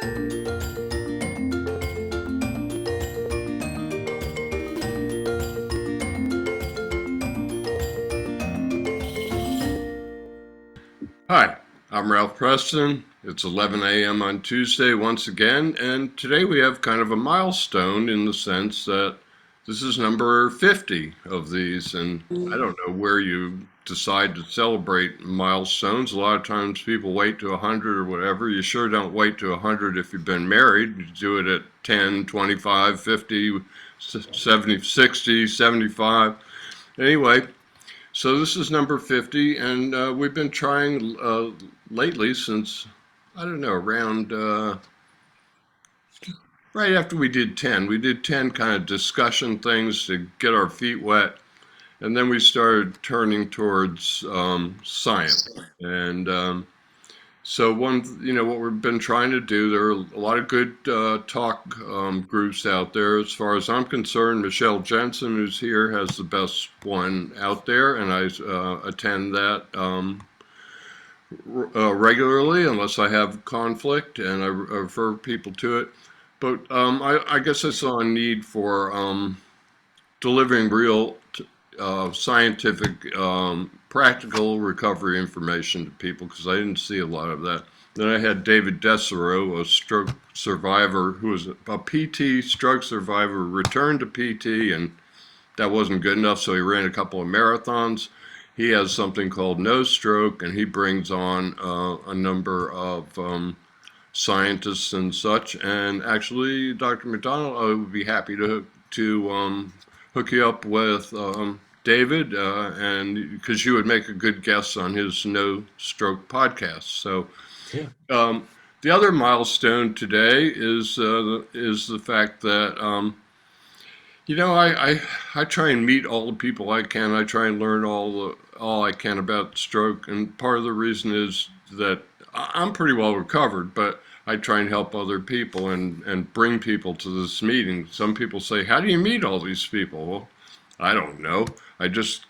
Hi, I'm Ralph Preston. It's 11 a.m. on Tuesday once again, and today we have kind of a milestone in the sense that this is number 50 of these, and I don't know where you decide to celebrate milestones. A lot of times people wait to 100 or whatever. You sure don't wait to 100 if you've been married. You do it at 10, 25, 50, 70, 60, 75. Anyway, so this is number 50, and we've been trying lately since, I don't know, around right after we did 10. We did 10 kind of discussion things to get our feet wet, and then we started turning towards science. And so what we've been trying to do, there are a lot of good talk groups out there. As far as I'm concerned, Michelle Jensen, who's here, has the best one out there, and I attend that regularly unless I have conflict, and I refer people to it. But I guess I saw a need for delivering real scientific, practical recovery information to people because I didn't see a lot of that. Then I had David Desereau, a stroke survivor who was a PT stroke survivor, returned to PT, and that wasn't good enough, so he ran a couple of marathons. He has something called No Stroke, and he brings on a number of scientists and such. And actually, Dr. McDonald, I would be happy to hook you up with David, and because you would make a good guest on his No Stroke podcast. So, Yeah. the other milestone today is the fact that I try and meet all the people I can. I try and learn all I can about stroke, and part of the reason is that I'm pretty well recovered, but I try and help other people and bring people to this meeting. Some people say, "How do you meet all these people?" Well, I don't know. I just,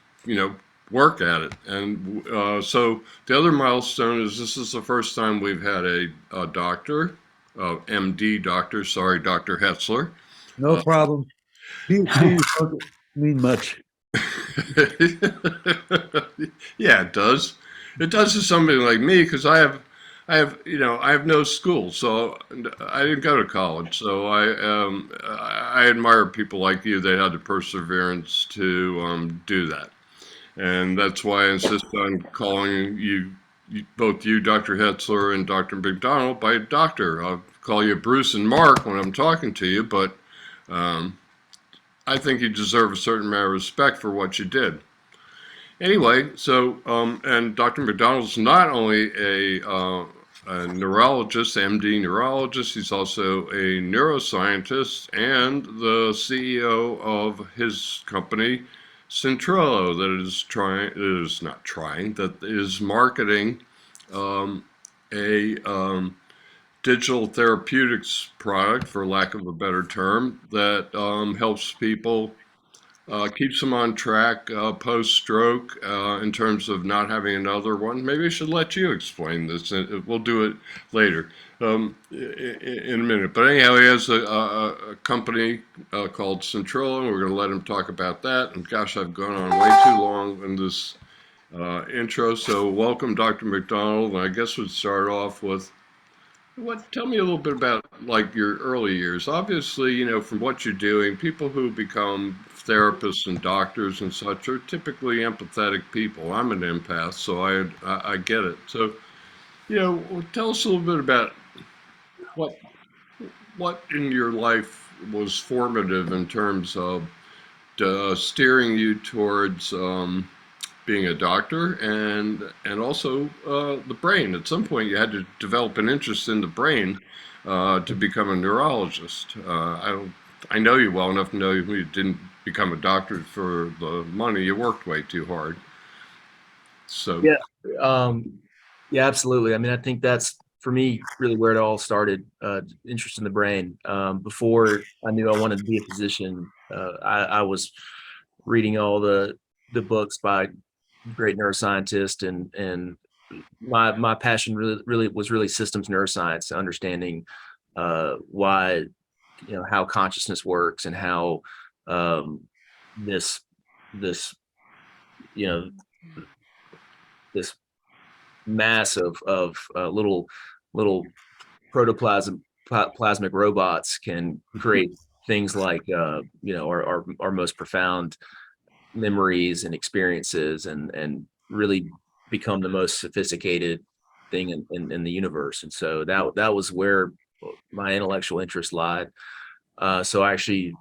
work at it. And so the other milestone is this is the first time we've had a doctor, MD doctor, sorry, Dr. Hetzler. No problem. These don't mean much. Yeah, it does. It does to somebody like me because I have no school, so I didn't go to college. So I admire people like you that had the perseverance to do that, and that's why I insist on calling both you, Dr. Hetzler, and Dr. McDonald, by doctor. I'll call you Bruce and Mark when I'm talking to you, but um, I think you deserve a certain amount of respect for what you did. Anyway, so and Dr. McDonald's not only a neurologist, MD neurologist, he's also a neuroscientist and the CEO of his company, Syntrillo, that is marketing a digital therapeutics product, for lack of a better term, that helps people, keeps them on track post-stroke in terms of not having another one. Maybe I should let you explain this. We'll do it later in a minute. But anyhow, he has a company called Syntrillo, and we're going to let him talk about that. And gosh, I've gone on way too long in this intro. So welcome, Dr. McDonald. And I guess we'd start off with tell me a little bit about like your early years. Obviously, from what you're doing, people who become therapists and doctors and such are typically empathetic people. I'm an empath, so I get it. So, tell us a little bit about what what in your life was formative in terms of steering you towards being a doctor and also the brain. At some point, you had to develop an interest in the brain to become a neurologist. I know you well enough to know you didn't become a doctor for the money. You worked way too hard. So Yeah, absolutely. I mean, I think that's for me really where it all started. Interest in the brain. Before I knew I wanted to be a physician, I was reading all the books by great neuroscientists, and my passion really was systems neuroscience, understanding why, how consciousness works and how um, this this you know this mass of little plasmic robots can create things like our most profound memories and experiences, and really become the most sophisticated thing in the universe. And so that was where my intellectual interest lied. So I actually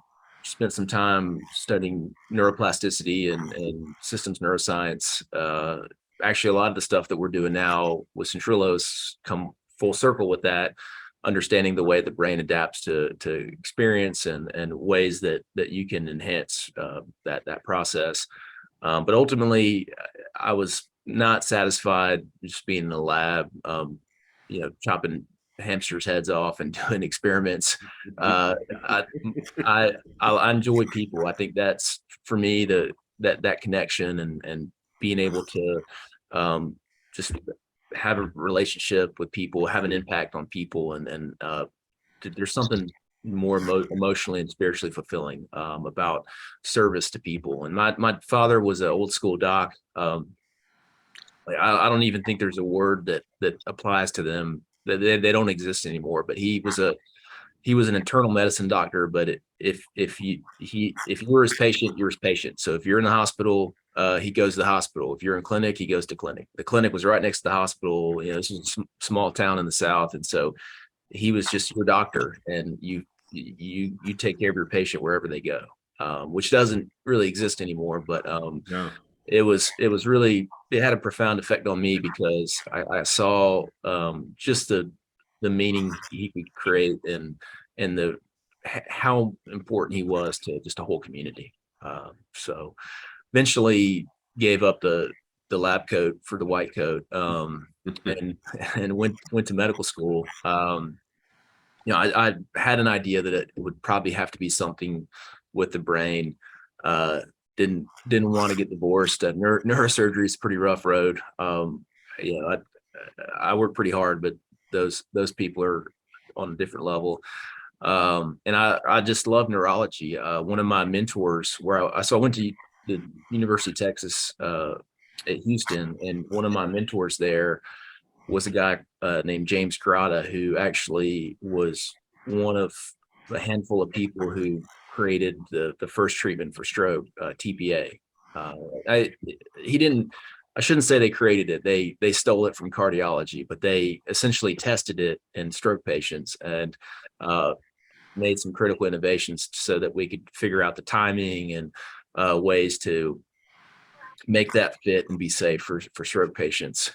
spent some time studying neuroplasticity and systems neuroscience. Actually, a lot of the stuff that we're doing now with Syntrillo's come full circle with that, understanding the way the brain adapts to experience, and ways that you can enhance that process. But ultimately, I was not satisfied just being in a lab, chopping hamsters' heads off and doing experiments. Uh, I, I enjoy people. I think that's for me that connection, and being able to um, just have a relationship with people, have an impact on people, and there's something more emotionally and spiritually fulfilling about service to people. And my father was an old school doc. Like, I don't even think there's a word that applies to them. They don't exist anymore. But he was an internal medicine doctor. But if you were his patient, you're his patient. So if you're in the hospital, he goes to the hospital. If you're in clinic, he goes to clinic. The clinic was right next to the hospital. This is a small town in the South, and so he was just your doctor, and you take care of your patient wherever they go, which doesn't really exist anymore. But Yeah. it was really, it had a profound effect on me, because I saw just the meaning he could create, and how important he was to just a whole community. So eventually gave up the lab coat for the white coat, and and went to medical school. I had an idea that it would probably have to be something with the brain. Uh, didn't want to get divorced. Neurosurgery is a pretty rough road. You know, I work pretty hard, but those people are on a different level. And I just love neurology. One of my mentors, so I went to the University of Texas at Houston, and one of my mentors there was a guy named James Carrata, who actually was one of a handful of people who created the first treatment for stroke, TPA. Uh, I he didn't. I shouldn't say they created it. They stole it from cardiology, but they essentially tested it in stroke patients, and uh, made some critical innovations so that we could figure out the timing and ways to make that fit and be safe for stroke patients.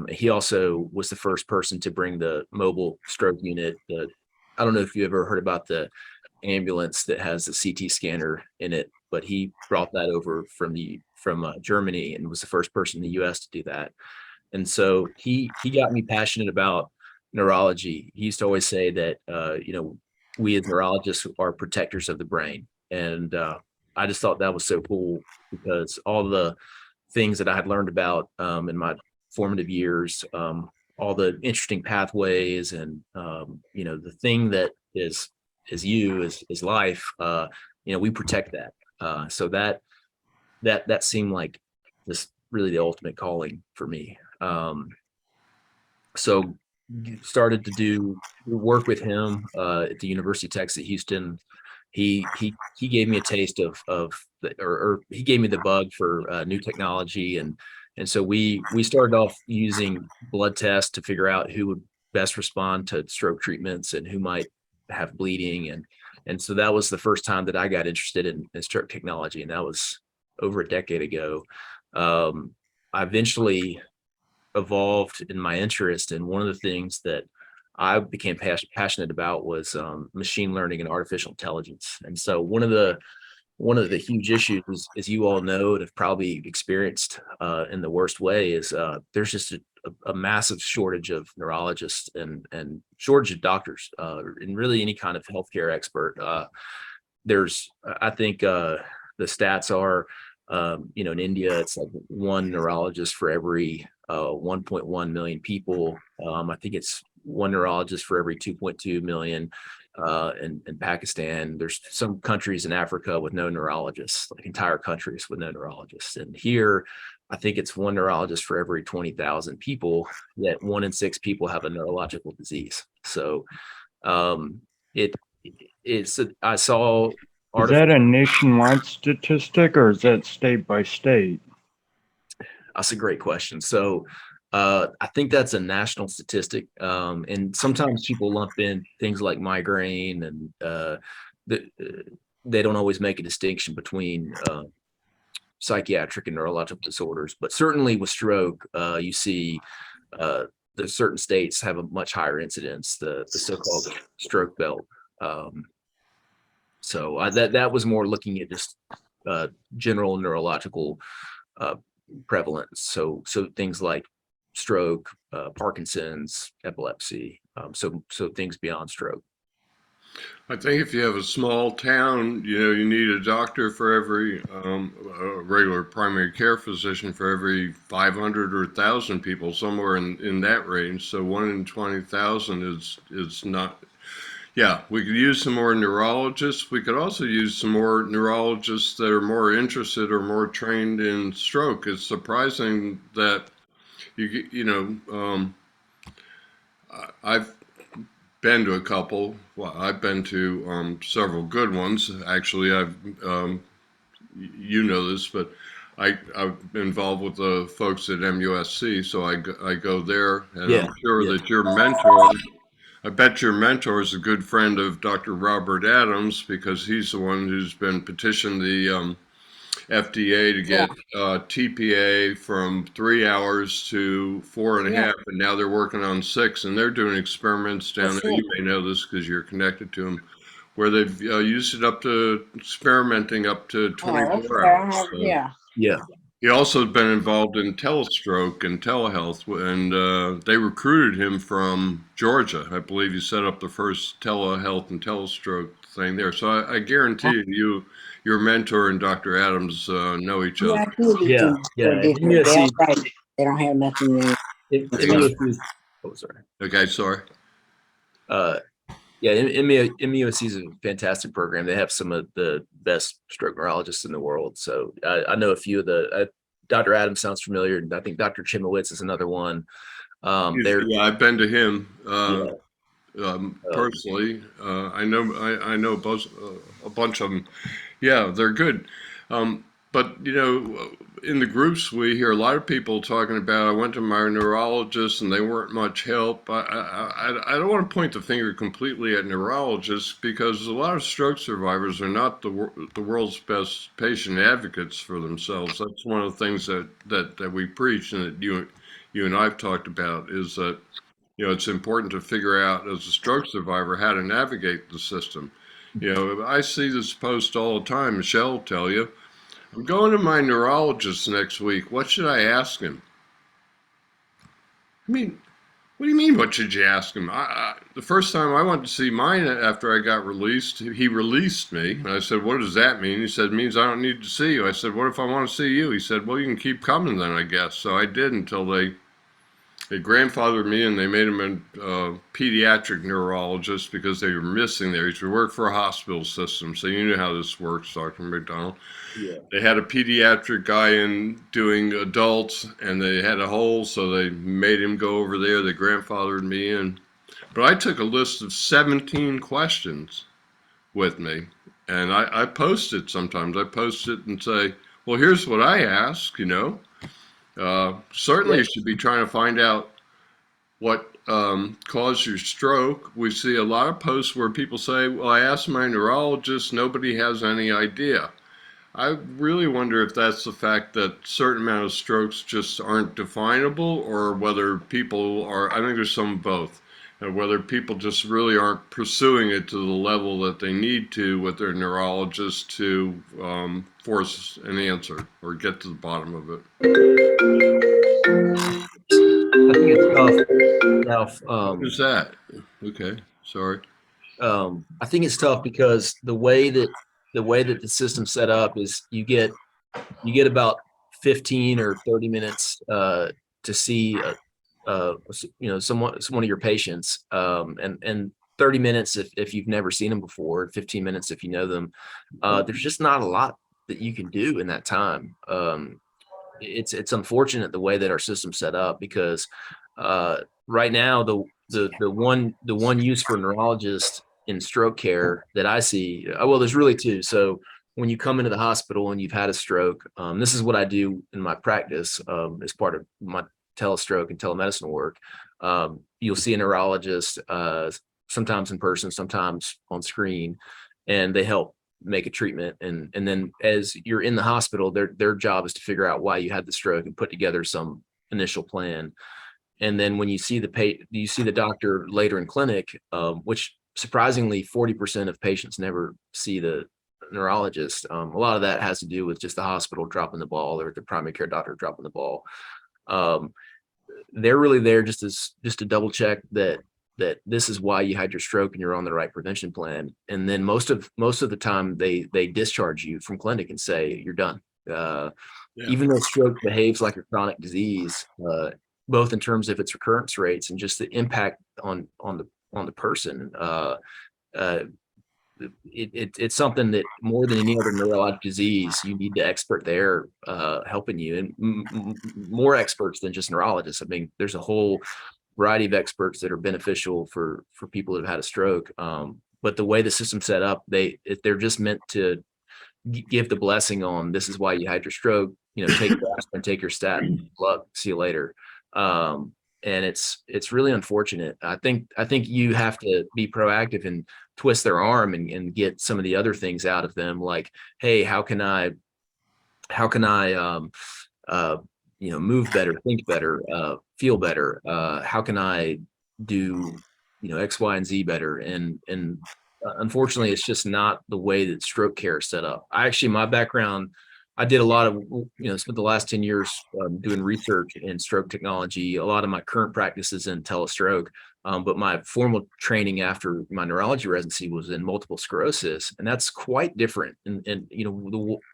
He also was the first person to bring the mobile stroke unit. I don't know if you ever heard about the ambulance that has a CT scanner in it, but he brought that over from Germany, and was the first person in the U.S. to do that. And so he got me passionate about neurology. He used to always say that we as neurologists are protectors of the brain, and I just thought that was so cool, because all the things that I had learned about in my formative years, all the interesting pathways, and the thing that is you is life. We protect that. So that seemed like this really the ultimate calling for me. So started to do work with him at the University of Texas at Houston. He gave me a taste or he gave me the bug for new technology, and so we started off using blood tests to figure out who would best respond to stroke treatments and who might have bleeding, and so that was the first time that I got interested in stroke technology, and that was over a decade ago. I eventually evolved in my interest, and one of the things that I became passionate about was machine learning and artificial intelligence. And so one of the huge issues, as you all know and have probably experienced in the worst way, is there's just a massive shortage of neurologists, and shortage of doctors, and really any kind of healthcare expert. I think the stats are, in India, it's like one neurologist for every 1.1 million people. I think it's one neurologist for every 2.2 million. In Pakistan, there's some countries in Africa with no neurologists, like entire countries with no neurologists. And here, I think it's one neurologist for every 20,000 people, yet 1 in 6 people have a neurological disease. So it it's I saw Is that a nationwide statistic or is that state by state? That's a great question. So I think that's a national statistic. And sometimes people lump in things like migraine and they don't always make a distinction between psychiatric and neurological disorders. But certainly with stroke, you see the certain states have a much higher incidence, the so-called stroke belt. So that was more looking at just general neurological prevalence. So things like stroke, Parkinson's, epilepsy. So things beyond stroke. I think if you have a small town, you need a doctor for every a regular primary care physician for every 500 or 1,000 people, somewhere in that range. So 1 in 20,000 is not. Yeah, we could use some more neurologists. We could also use some more neurologists that are more interested or more trained in stroke. It's surprising that I've been to a couple. Well, I've been to several good ones. Actually, you know this, but I'm involved with the folks at MUSC, so I go there, and I'm sure that your mentor. I bet your mentor is a good friend of Dr. Robert Adams, because he's the one who's been petitioned the FDA to get TPA from 3 hours to 4.5, and now they're working on 6, and they're doing experiments down there. You may know this because you're connected to them, where they've used it experimenting up to 24 hours. So. Yeah. He also has been involved in telestroke and telehealth, and they recruited him from Georgia. I believe he set up the first telehealth and telestroke thing there. So I guarantee you, your mentor and Dr. Adams know each other. Yeah. They don't have nothing in. Oh, sorry. Okay, sorry. Yeah, MUSC is a fantastic program. They have some of the best stroke neurologists in the world. So I know a few of the. Dr. Adams sounds familiar, and I think Dr. Chimowitz is another one. Yeah, I've been to him personally. I know a bunch of them. Yeah, they're good. But in the groups we hear a lot of people talking about, I went to my neurologist and they weren't much help. I don't want to point the finger completely at neurologists, because a lot of stroke survivors are not the world's best patient advocates for themselves. That's one of the things that we preach, and that you and I've talked about, is that it's important to figure out, as a stroke survivor, how to navigate the system. I see this post all the time. Michelle will tell you, I'm going to my neurologist next week. What should I ask him? I mean, what do you mean, what should you ask him? The first time I went to see mine after I got released, he released me. And I said, what does that mean? He said, it means I don't need to see you. I said, what if I want to see you? He said, well, you can keep coming then, I guess. So I did, until they grandfathered me, and they made him a pediatric neurologist, because they were missing there. He should work for a hospital system. So you know how this works, Dr. McDonald. Yeah. They had a pediatric guy in doing adults, and they had a hole, so they made him go over there. They grandfathered me in. But I took a list of 17 questions with me, and I post it sometimes. I post it and say, well, here's what I ask, Certainly, you should be trying to find out what caused your stroke. We see a lot of posts where people say, well, I asked my neurologist, nobody has any idea. I really wonder if that's the fact that certain amount of strokes just aren't definable, or whether people are, I think there's some of both, and whether people just really aren't pursuing it to the level that they need to with their neurologist to force an answer or get to the bottom of it. I think it's tough. Who's that? Okay, sorry. I think it's tough because the way that the system's set up is you get about 15 or 30 minutes to see someone of your patients, and 30 minutes if you've never seen them before, 15 minutes if you know them, there's just not a lot that you can do in that time. It's unfortunate the way that our system's set up, because right now the one use for neurologists in stroke care that I see, well, there's really two. So when you come into the hospital and you've had a stroke, this is what I do in my practice as part of my telestroke and telemedicine work. You'll see a neurologist, sometimes in person, sometimes on screen, and they help make a treatment. And then as you're in the hospital, their job is to figure out why you had the stroke and put together some initial plan. And then when you see the doctor later in clinic, which surprisingly 40% of patients never see the neurologist. A lot of that has to do with just the hospital dropping the ball, or the primary care doctor dropping the ball. They're really there just to double check that this is why you had your stroke and you're on the right prevention plan. And then most of the time they discharge you from clinic and say you're done. Even though stroke behaves like a chronic disease, both in terms of its recurrence rates and just the impact on the person, it's something that more than any other neurologic disease, you need the expert there helping you, and more experts than just neurologists. I mean, there's a whole variety of experts that are beneficial for people that have had a stroke. But the way the system's set up, they're just meant to give the blessing on, this is why you had your stroke, take your aspirin, take your statin, luck, see you later. And it's really unfortunate. I think you have to be proactive and twist their arm and get some of the other things out of them, like, hey, how can I move better, think better, feel better? How can I do, X, Y, and Z better? And unfortunately, it's just not the way that stroke care is set up. My background, I did a lot of, spent the last 10 years doing research in stroke technology. A lot of my current practice is in telestroke, but my formal training after my neurology residency was in multiple sclerosis, and that's quite different. And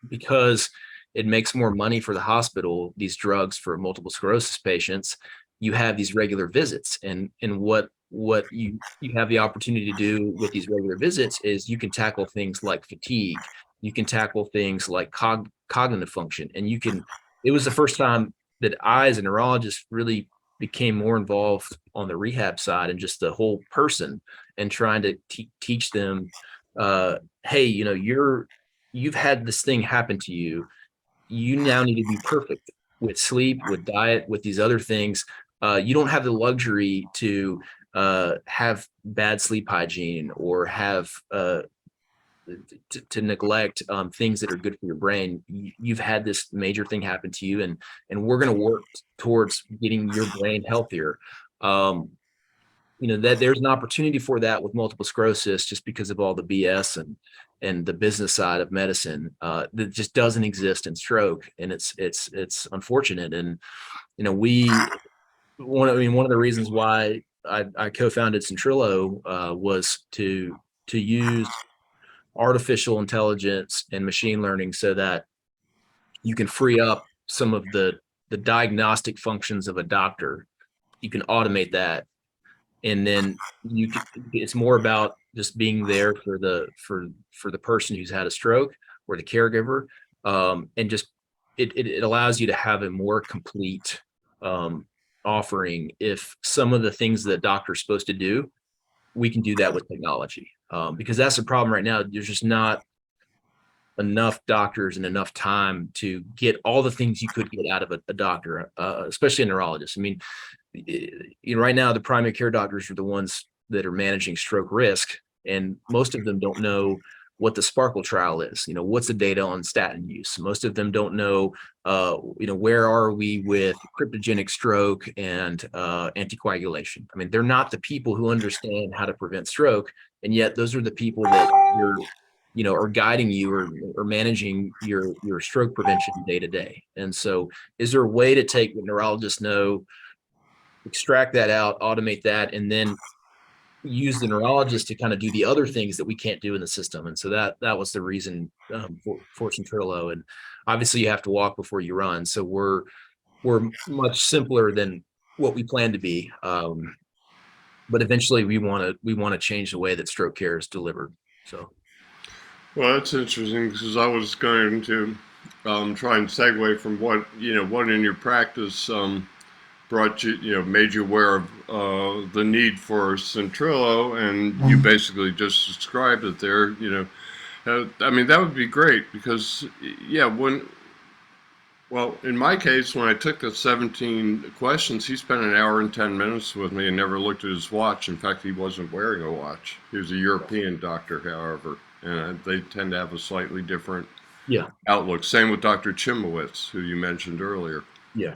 because it makes more money for the hospital, these drugs for multiple sclerosis patients, you have these regular visits. And what you have the opportunity to do with these regular visits is you can tackle things like fatigue. You can tackle things like cognitive function. And it was the first time that I, as a neurologist, really became more involved on the rehab side and just the whole person, and trying to teach them, hey, you've had this thing happen to you. You now need to be perfect with sleep, with diet, with these other things. You don't have the luxury to have bad sleep hygiene, or have to neglect things that are good for your brain. You've had this major thing happen to you, and we're going to work towards getting your brain healthier. That there's an opportunity for that with multiple sclerosis, just because of all the BS and the business side of medicine that just doesn't exist in stroke. And it's unfortunate. And one of the reasons why I co-founded Syntrillo was to use artificial intelligence and machine learning so that you can free up some of the diagnostic functions of a doctor. You can automate that, and then it's more about just being there for the person who's had a stroke, or the caregiver, and just it allows you to have a more complete offering. If some of the things that a doctor's supposed to do, we can do that with technology, because that's the problem right now. There's just not enough doctors and enough time to get all the things you could get out of a doctor, especially a neurologist. I mean, right now the primary care doctors are the ones that are managing stroke risk, and most of them don't know what the Sparkle trial is. What's the data on statin use? Most of them don't know, where are we with cryptogenic stroke and anticoagulation. I mean, they're not the people who understand how to prevent stroke, and yet those are the people that are guiding you, or managing your stroke prevention day to day. And so, is there a way to take what neurologists know, extract that out, automate that, and then use the neurologist to kind of do the other things that we can't do in the system? And so that was the reason for Syntrillo. And obviously you have to walk before you run. So we're much simpler than what we plan to be. But eventually we want to change the way that stroke care is delivered. So. Well, that's interesting because I was going to try and segue from what in your practice brought you, made you aware of the need for Syntrillo, and you basically just described it there. I mean, that would be great because, yeah, well, in my case, when I took the 17 questions, he spent an hour and 10 minutes with me and never looked at his watch. In fact, he wasn't wearing a watch. He was a European doctor, however, and they tend to have a slightly different outlook. Same with Dr. Chimowitz, who you mentioned earlier. Yeah.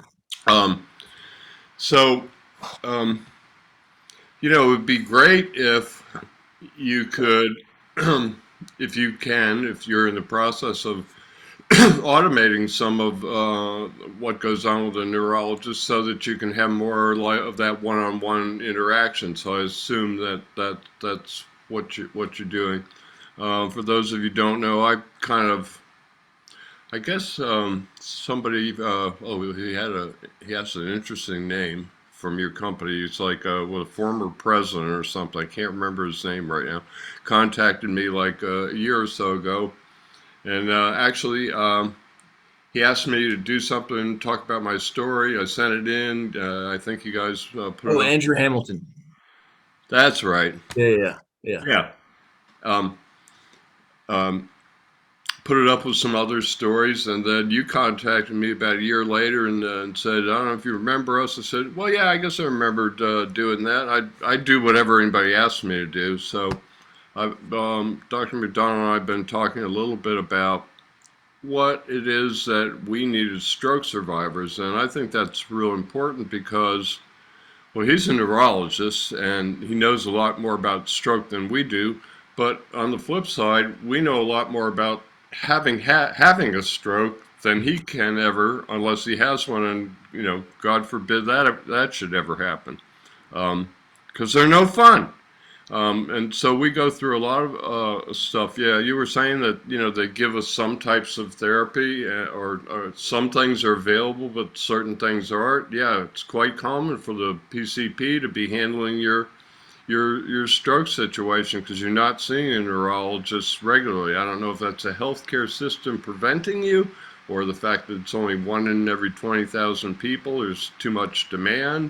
So, it would be great if you could, if you're in the process of automating some of what goes on with a neurologist so that you can have more of that one-on-one interaction. So I assume that's what you're doing. For those of you who don't know, I guess somebody he has an interesting name from your company. It's like a former president or something. I can't remember his name right now. Contacted me like a year or so ago. And actually, he asked me to do something, talk about my story. I sent it in. I think you guys put it up. Andrew Hamilton. That's right. Yeah. Put it up with some other stories, and then you contacted me about a year later and said, I don't know if you remember us. I said, well, yeah, I guess I remembered doing that. I do whatever anybody asks me to do. So Dr. McDonald and I have been talking a little bit about what it is that we need as stroke survivors. And I think that's real important because, well, he's a neurologist and he knows a lot more about stroke than we do. But on the flip side, we know a lot more about having a stroke than he can ever, unless he has one. And, God forbid that should ever happen. Because they're no fun. And so we go through a lot of stuff. Yeah, you were saying that, they give us some types of therapy or some things are available, but certain things aren't. Yeah, it's quite common for the PCP to be handling your stroke situation because you're not seeing a neurologist regularly. I don't know if that's a healthcare system preventing you or the fact that it's only 1 in every 20,000 people, there's too much demand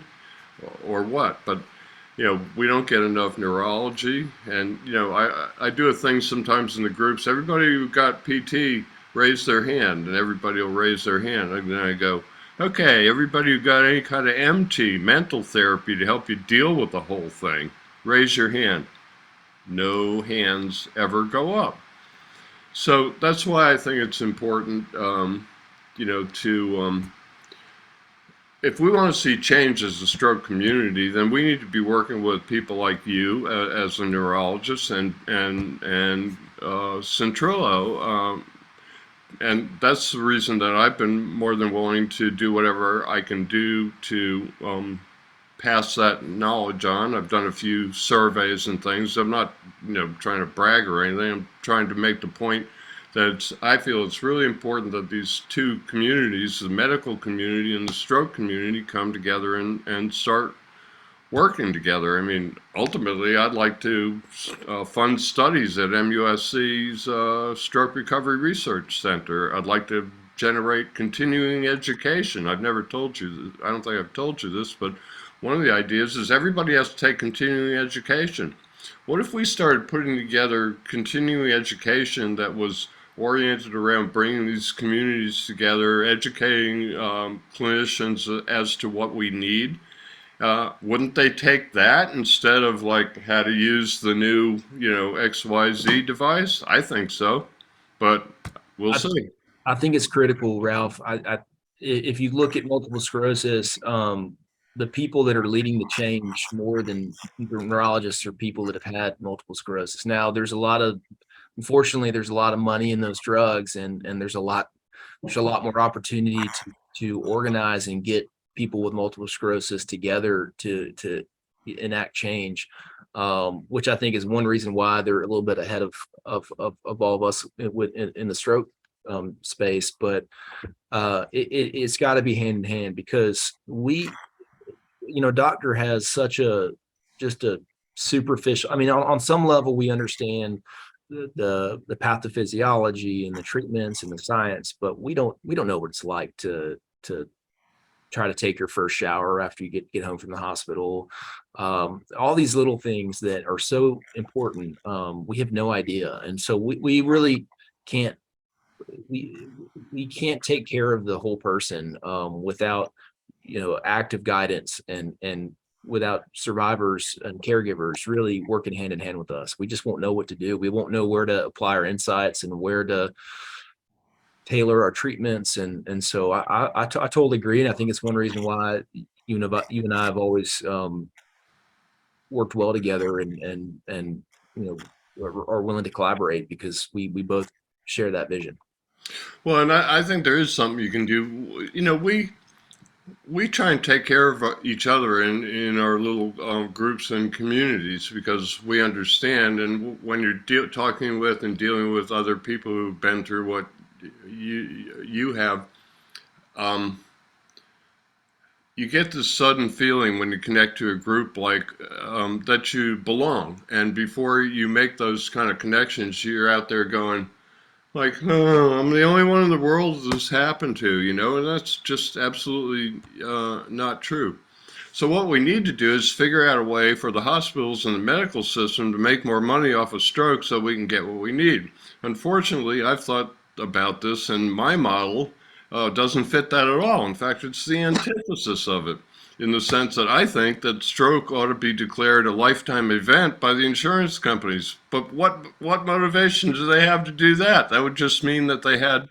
or what. But we don't get enough neurology. And, I do a thing sometimes in the groups. Everybody who got PT raise their hand, and everybody will raise their hand. And then I go, okay, everybody who got any kind of MT, mental therapy to help you deal with the whole thing, raise your hand. No hands ever go up. So that's why I think it's important, if we want to see change as a stroke community, then we need to be working with people like you as a neurologist and Syntrillo. And that's the reason that I've been more than willing to do whatever I can do to pass that knowledge on. I've done a few surveys and things. I'm not, trying to brag or anything. I'm trying to make the point that I feel it's really important that these two communities, the medical community and the stroke community, come together and start working together. I mean, ultimately, I'd like to fund studies at MUSC's Stroke Recovery Research Center. I'd like to generate continuing education. I've never told you, I don't think I've told you this, but one of the ideas is everybody has to take continuing education. What if we started putting together continuing education that was oriented around bringing these communities together, educating clinicians as to what we need? Wouldn't they take that instead of like how to use the new, XYZ device? I think so, but we'll see. I think it's critical, Ralph. If you look at multiple sclerosis, the people that are leading the change more than the neurologists are people that have had multiple sclerosis. Now, unfortunately, there's a lot of money in those drugs, and there's a lot more opportunity to organize and get people with multiple sclerosis together to enact change, which I think is one reason why they're a little bit ahead of all of us in the stroke space. But it's got to be hand in hand because doctor has such just a superficial, I mean, on some level, we understand the pathophysiology and the treatments and the science, but we don't know what it's like to try to take your first shower after you get home from the hospital. All these little things that are so important, we have no idea. And so we really can't, we can't take care of the whole person without, active guidance and without survivors and caregivers really working hand in hand with us. We just won't know what to do. We won't know where to apply our insights and where to tailor our treatments. And so I totally agree. And I think it's one reason why you and I have always worked well together and are willing to collaborate because we both share that vision. Well, and I think there is something you can do. We try and take care of each other in our little groups and communities because we understand. And when you're talking with and dealing with other people who've been through what you have, you get this sudden feeling when you connect to a group like that you belong. And before you make those kind of connections, you're out there going, like, oh, I'm the only one in the world this happened to, and that's just absolutely not true. So what we need to do is figure out a way for the hospitals and the medical system to make more money off of stroke so we can get what we need. Unfortunately, I've thought about this, and my model doesn't fit that at all. In fact, it's the antithesis of it, in the sense that I think that stroke ought to be declared a lifetime event by the insurance companies. But what motivation do they have to do that? That would just mean that they had,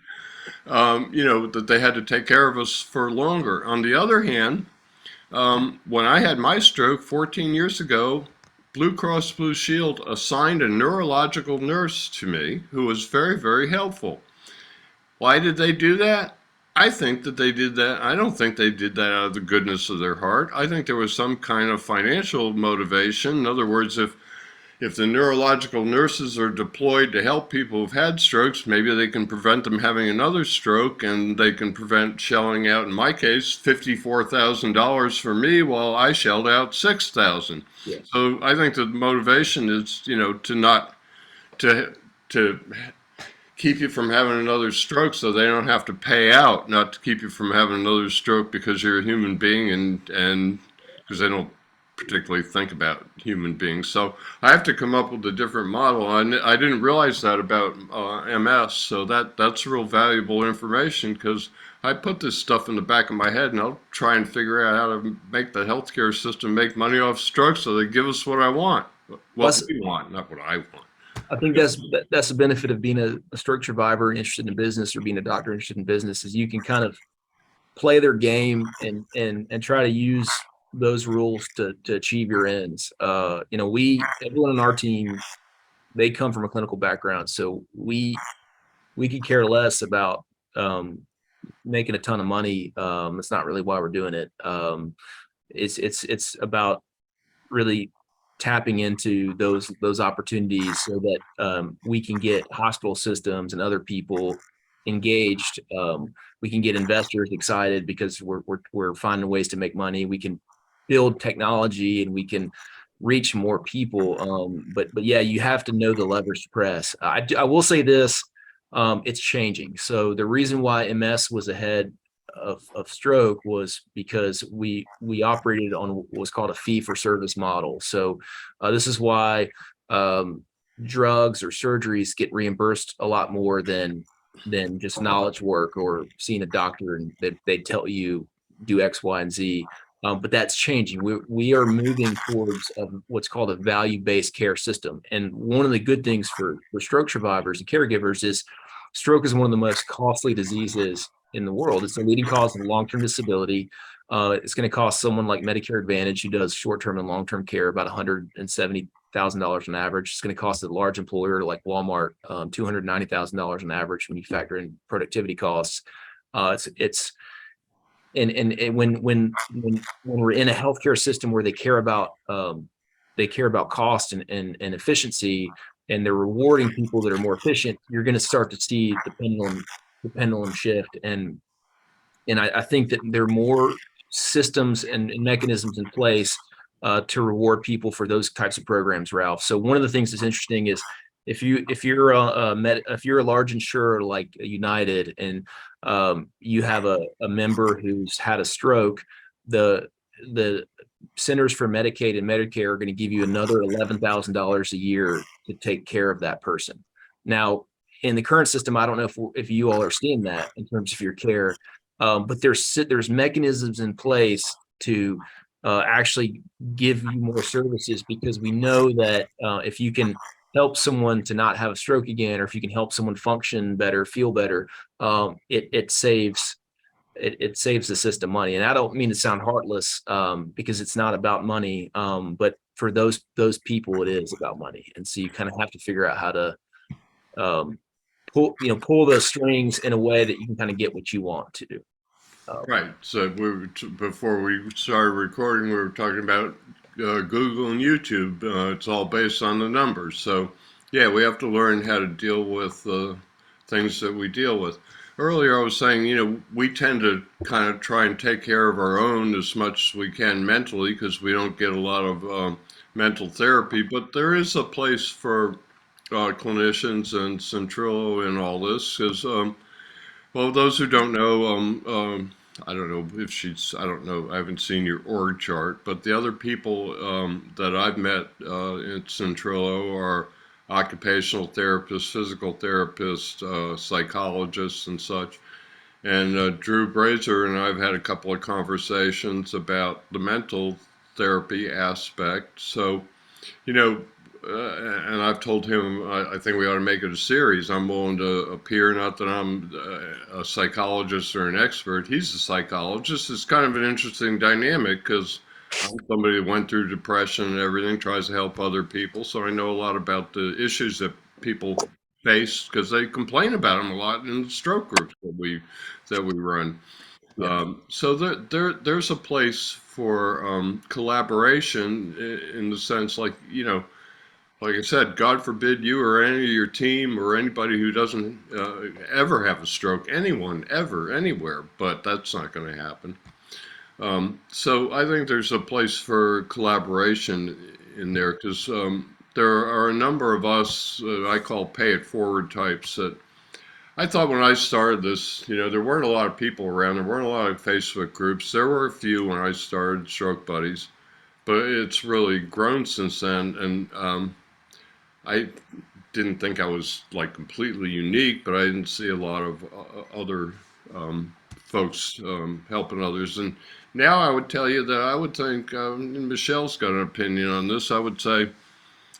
that they had to take care of us for longer. On the other hand, when I had my stroke 14 years ago, Blue Cross Blue Shield assigned a neurological nurse to me who was very, very helpful. Why did they do that? I think that they did that. I don't think they did that out of the goodness of their heart. I think there was some kind of financial motivation. In other words, if the neurological nurses are deployed to help people who've had strokes, maybe they can prevent them having another stroke, and they can prevent shelling out, in my case, $54,000 for me while I shelled out $6,000. Yeah. So I think the motivation is, to not to keep you from having another stroke so they don't have to pay out, not to keep you from having another stroke because you're a human being and because they don't particularly think about human beings. So I have to come up with a different model. I didn't realize that about MS, so that's real valuable information because I put this stuff in the back of my head and I'll try and figure out how to make the healthcare system make money off stroke so they give us what I want. What we want, not what I want. I think that's the benefit of being a stroke survivor interested in business or being a doctor interested in business is you can kind of play their game and try to use those rules to achieve your ends. Everyone on our team, they come from a clinical background, so we could care less about making a ton of money. That's not really why we're doing it. It's about really tapping into those opportunities so that we can get hospital systems and other people engaged. We can get investors excited because we're finding ways to make money. We can build technology and we can reach more people. But yeah, you have to know the levers to press. I will say this, it's changing. So the reason why MS was ahead of stroke was because we operated on what was called a fee for service model. So this is why drugs or surgeries get reimbursed a lot more than just knowledge work or seeing a doctor and they tell you do X, Y, and Z. But that's changing. We are moving towards what's called a value-based care system. And one of the good things for stroke survivors and caregivers is stroke is one of the most costly diseases in the world. It's the leading cause of long-term disability. It's going to cost someone like Medicare Advantage, who does short-term and long-term care, about $170,000 on average. It's going to cost a large employer like Walmart $290,000 on average when you factor in productivity costs. And when we're in a healthcare system where they care about cost and efficiency, and they're rewarding people that are more efficient, you're going to start to see the pendulum shift. And I think that there are more systems and mechanisms in place to reward people for those types of programs, Ralph. So one of the things that's interesting is if you're if you're a large insurer like United and you have a member who's had a stroke, the Centers for Medicaid and Medicare are going to give you another $11,000 a year to take care of that person. Now, in the current system, I don't know if you all are seeing that in terms of your care, but there's mechanisms in place to actually give you more services, because we know that if you can help someone to not have a stroke again, or if you can help someone function better, feel better, it saves the system money. And I don't mean to sound heartless, because it's not about money, but for those people, it is about money. And so you kind of have to figure out how to pull the strings in a way that you can kind of get what you want to do. Right. So before we started recording, we were talking about Google and YouTube. It's all based on the numbers. So yeah, we have to learn how to deal with the things that we deal with. Earlier, I was saying, we tend to kind of try and take care of our own as much as we can mentally, because we don't get a lot of mental therapy. But there is a place for clinicians and Syntrillo and all this, because well, those who don't know, I don't know if I don't know, I haven't seen your org chart, but the other people that I've met at Syntrillo are occupational therapists, physical therapists, psychologists, and such. And Drew Brazier and I have had a couple of conversations about the mental therapy aspect. So, and I've told him I think we ought to make it a series. I'm willing to appear, not that I'm a psychologist or an expert. He's a psychologist. It's kind of an interesting dynamic, because I'm somebody that went through depression and everything, tries to help other people. So I know a lot about the issues that people face, because they complain about them a lot in the stroke groups that we run. Yeah. So there's a place for collaboration in the sense, like I said, God forbid you or any of your team or anybody who doesn't ever have a stroke, anyone, ever, anywhere, but that's not going to happen. So I think there's a place for collaboration in there, because there are a number of us I call pay it forward types that I thought when I started this, there weren't a lot of people around. There weren't a lot of Facebook groups. There were a few when I started Stroke Buddies, but it's really grown since then. And I didn't think I was like completely unique, but I didn't see a lot of other folks helping others. And now I would tell you that I would think, and Michelle's got an opinion on this, I would say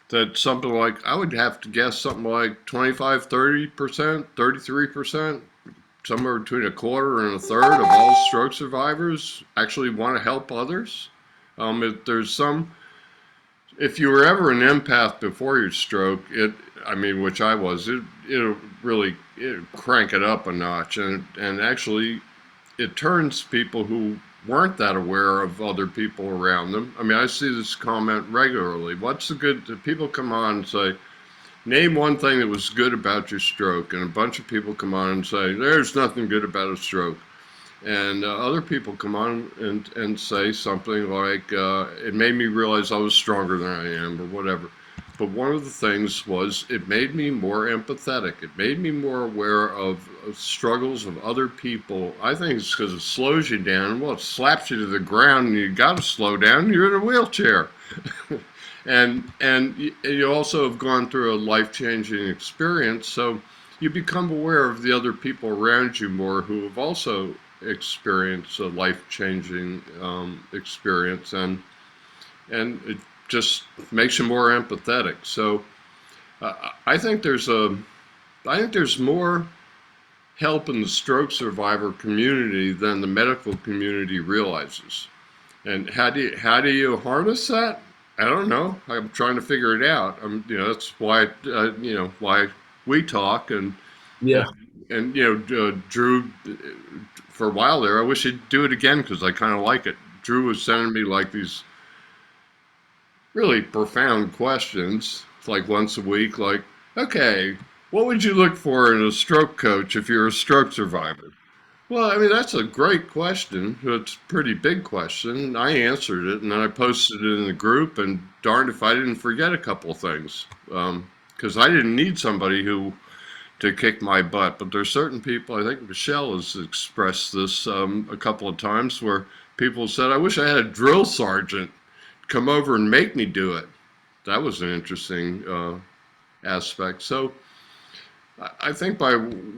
that something like, I would have to guess something like 25, 30%, 33%, somewhere between a quarter and a third of all stroke survivors actually want to help others. If you were ever an empath before your stroke, which I was, it'll really crank it up a notch, and actually it turns people who weren't that aware of other people around them. I mean, I see this comment regularly. People come on and say, name one thing that was good about your stroke, and a bunch of people come on and say, there's nothing good about a stroke. And other people come on and say something like, it made me realize I was stronger than I am, or whatever. But one of the things was, it made me more empathetic. It made me more aware of struggles of other people. I think it's because it slows you down. Well, it slaps you to the ground, and you got to slow down. You're in a wheelchair. and you also have gone through a life-changing experience, so you become aware of the other people around you more who have also experienced a life-changing experience, and it just makes you more empathetic. So I think there's more help in the stroke survivor community than the medical community realizes. And how do you harness that? I don't know. I'm trying to figure it out. That's why why we talk. And Yeah. and Drew, for a while there, I wish he'd do it again, because I kind of like it. Drew was sending me like these really profound questions, like once a week, like, okay, what would you look for in a stroke coach if you're a stroke survivor? Well, I mean, that's a great question. It's a pretty big question. I answered it and then I posted it in the group, and darned if I didn't forget a couple of things. Because I didn't need somebody who to kick my butt, but there's certain people, I think Michelle has expressed this a couple of times, where people said, I wish I had a drill sergeant come over and make me do it. That was an interesting aspect. So I think by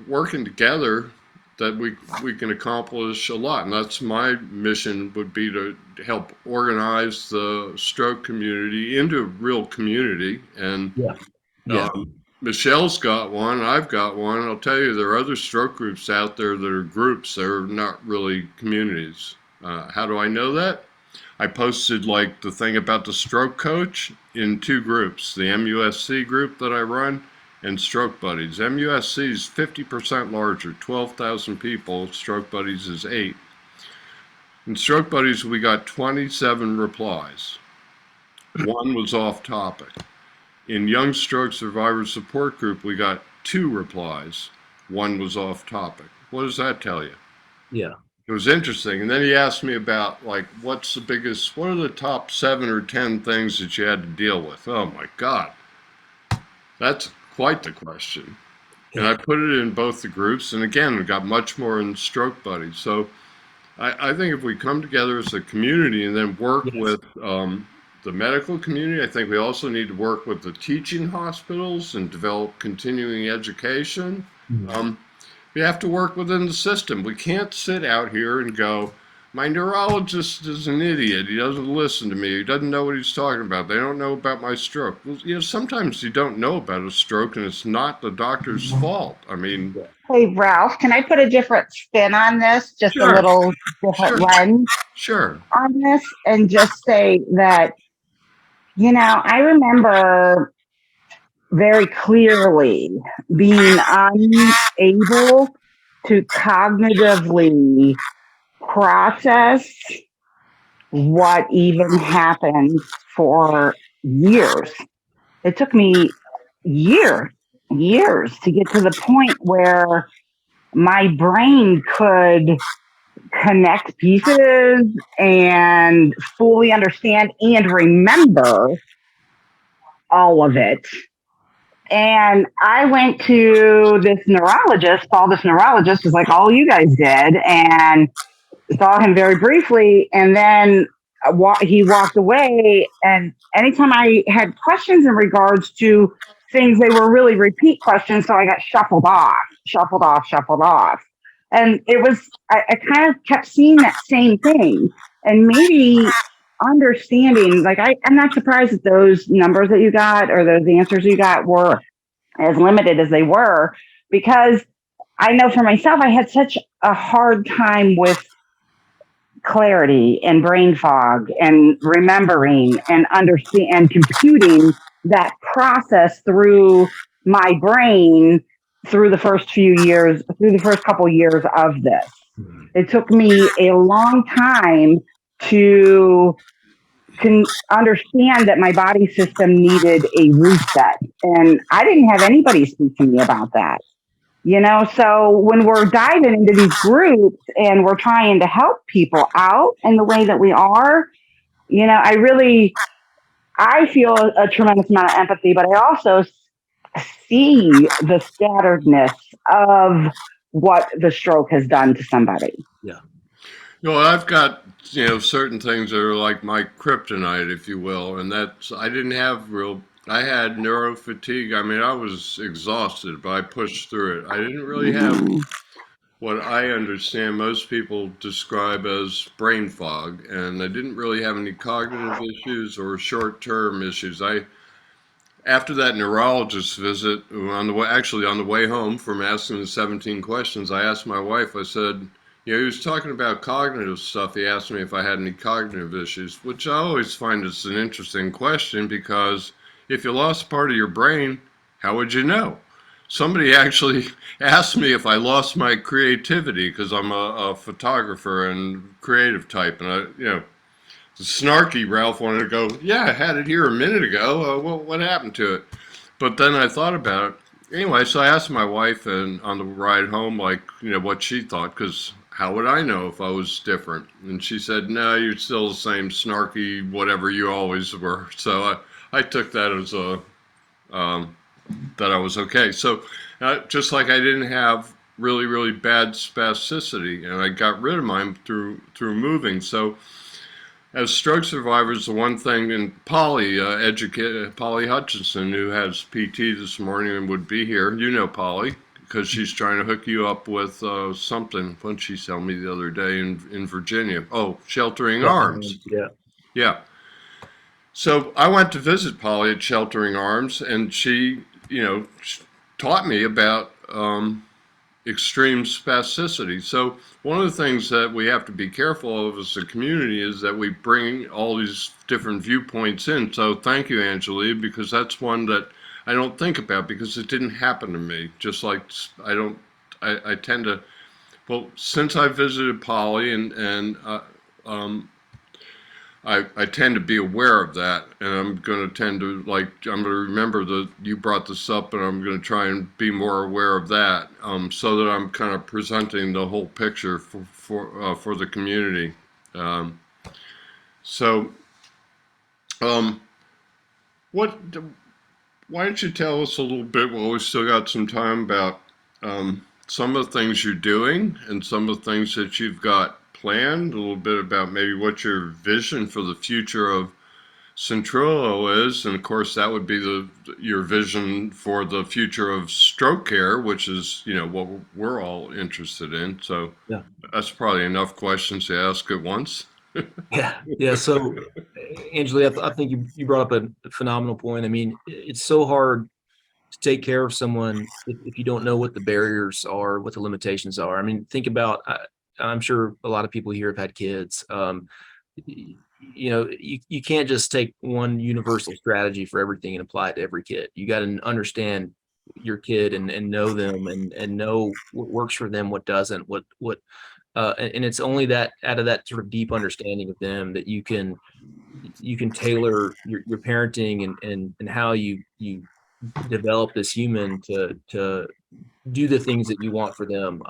working together that we can accomplish a lot, and that's my mission would be to help organize the stroke community into a real community. And Yeah. Yeah. Michelle's got one, I've got one. I'll tell you, there are other stroke groups out there that are groups. They're not really communities. How do I know that? I posted like the thing about the stroke coach in two groups, the MUSC group that I run and Stroke Buddies. MUSC is 50% larger, 12,000 people. Stroke Buddies is 8. In Stroke Buddies, we got 27 replies. One was off topic. In Young Stroke Survivor Support Group, we got 2 replies. One was off topic. What does that tell you? Yeah. It was interesting. And then he asked me about, like, what are the top 7 or 10 things that you had to deal with? Oh my God. That's quite the question. And I put it in both the groups. And again, we got much more in Stroke Buddies. So I think if we come together as a community and then work with the medical community, I think we also need to work with the teaching hospitals and develop continuing education. We have to work within the system. We can't sit out here and go, my neurologist is an idiot. He doesn't listen to me. He doesn't know what he's talking about. They don't know about my stroke. Well, you know, sometimes you don't know about a stroke and it's not the doctor's fault. I mean, hey, Ralph, can I put a different spin on this? Just Sure. a little different lens sure. on this, and just say that, you know, I remember very clearly being unable to cognitively process what even happened for years. It took me years to get to the point where my brain could connect pieces and fully understand and remember all of it. And I went to this neurologist, saw this neurologist, just like all you guys did, and saw him very briefly. And then he walked away. And anytime I had questions in regards to things, they were really repeat questions. So I got shuffled off. And it was, I kind of kept seeing that same thing. And maybe understanding, like, I'm not surprised that those numbers that you got or those answers you got were as limited as they were, because I know for myself, I had such a hard time with clarity and brain fog and remembering and understand and computing that process through my brain through the first couple years of this. It took me a long time to understand that my body system needed a reset. And I didn't have anybody speak to me about that. You know, so when we're diving into these groups and we're trying to help people out in the way that we are, you know, I feel a tremendous amount of empathy, but I also see the scatteredness of what the stroke has done to somebody. Yeah. You know, I've got, certain things that are like my kryptonite, if you will, and that's, I had neuro fatigue. I mean, I was exhausted, but I pushed through it. I didn't really have what I understand most people describe as brain fog, and I didn't really have any cognitive issues or short-term issues. After that neurologist visit, on the way home from asking the 17 questions, I asked my wife, I said, he was talking about cognitive stuff. He asked me if I had any cognitive issues, which I always find is an interesting question, because if you lost part of your brain, how would you know? Somebody actually asked me if I lost my creativity, because I'm a photographer and creative type, and the snarky Ralph wanted to go, yeah, I had it here a minute ago. What happened to it? But then I thought about it. Anyway, so I asked my wife and on the ride home, what she thought, because how would I know if I was different? And she said, no, you're still the same snarky, whatever you always were. So I took that as that I was okay. So just like I didn't have really, really bad spasticity, and I got rid of mine through moving. So as stroke survivors, the one thing, and Polly Hutchinson, who has PT this morning and would be here, you know Polly, because she's trying to hook you up with something. What did she tell me the other day in Virginia? Oh, Sheltering Arms. Yeah. Yeah. So I went to visit Polly at Sheltering Arms, and she, taught me about extreme spasticity. So one of the things that we have to be careful of as a community is that we bring all these different viewpoints in. So thank you, Angelia, because that's one that I don't think about because it didn't happen to me. Just like I tend to, well, since I visited Polly and I tend to be aware of that, and I'm going to tend to I'm going to remember that you brought this up, and I'm going to try and be more aware of that, so that I'm kind of presenting the whole picture for the community. So, what? Why don't you tell us a little bit while we still got some time about some of the things you're doing and some of the things that you've got planned, a little bit about maybe what your vision for the future of Syntrillo is, and of course that would be your vision for the future of stroke care, which is what we're all interested in. So Yeah. that's probably enough questions to ask at once. Yeah. So, Angela, I think you brought up a phenomenal point. I mean, it's so hard to take care of someone if you don't know what the barriers are, what the limitations are. I mean, think about, I'm sure a lot of people here have had kids. You can't just take one universal strategy for everything and apply it to every kid. You got to understand your kid and know them and know what works for them, what doesn't, and it's only that out of that sort of deep understanding of them that you can tailor your parenting and how you develop this human to do the things that you want for them.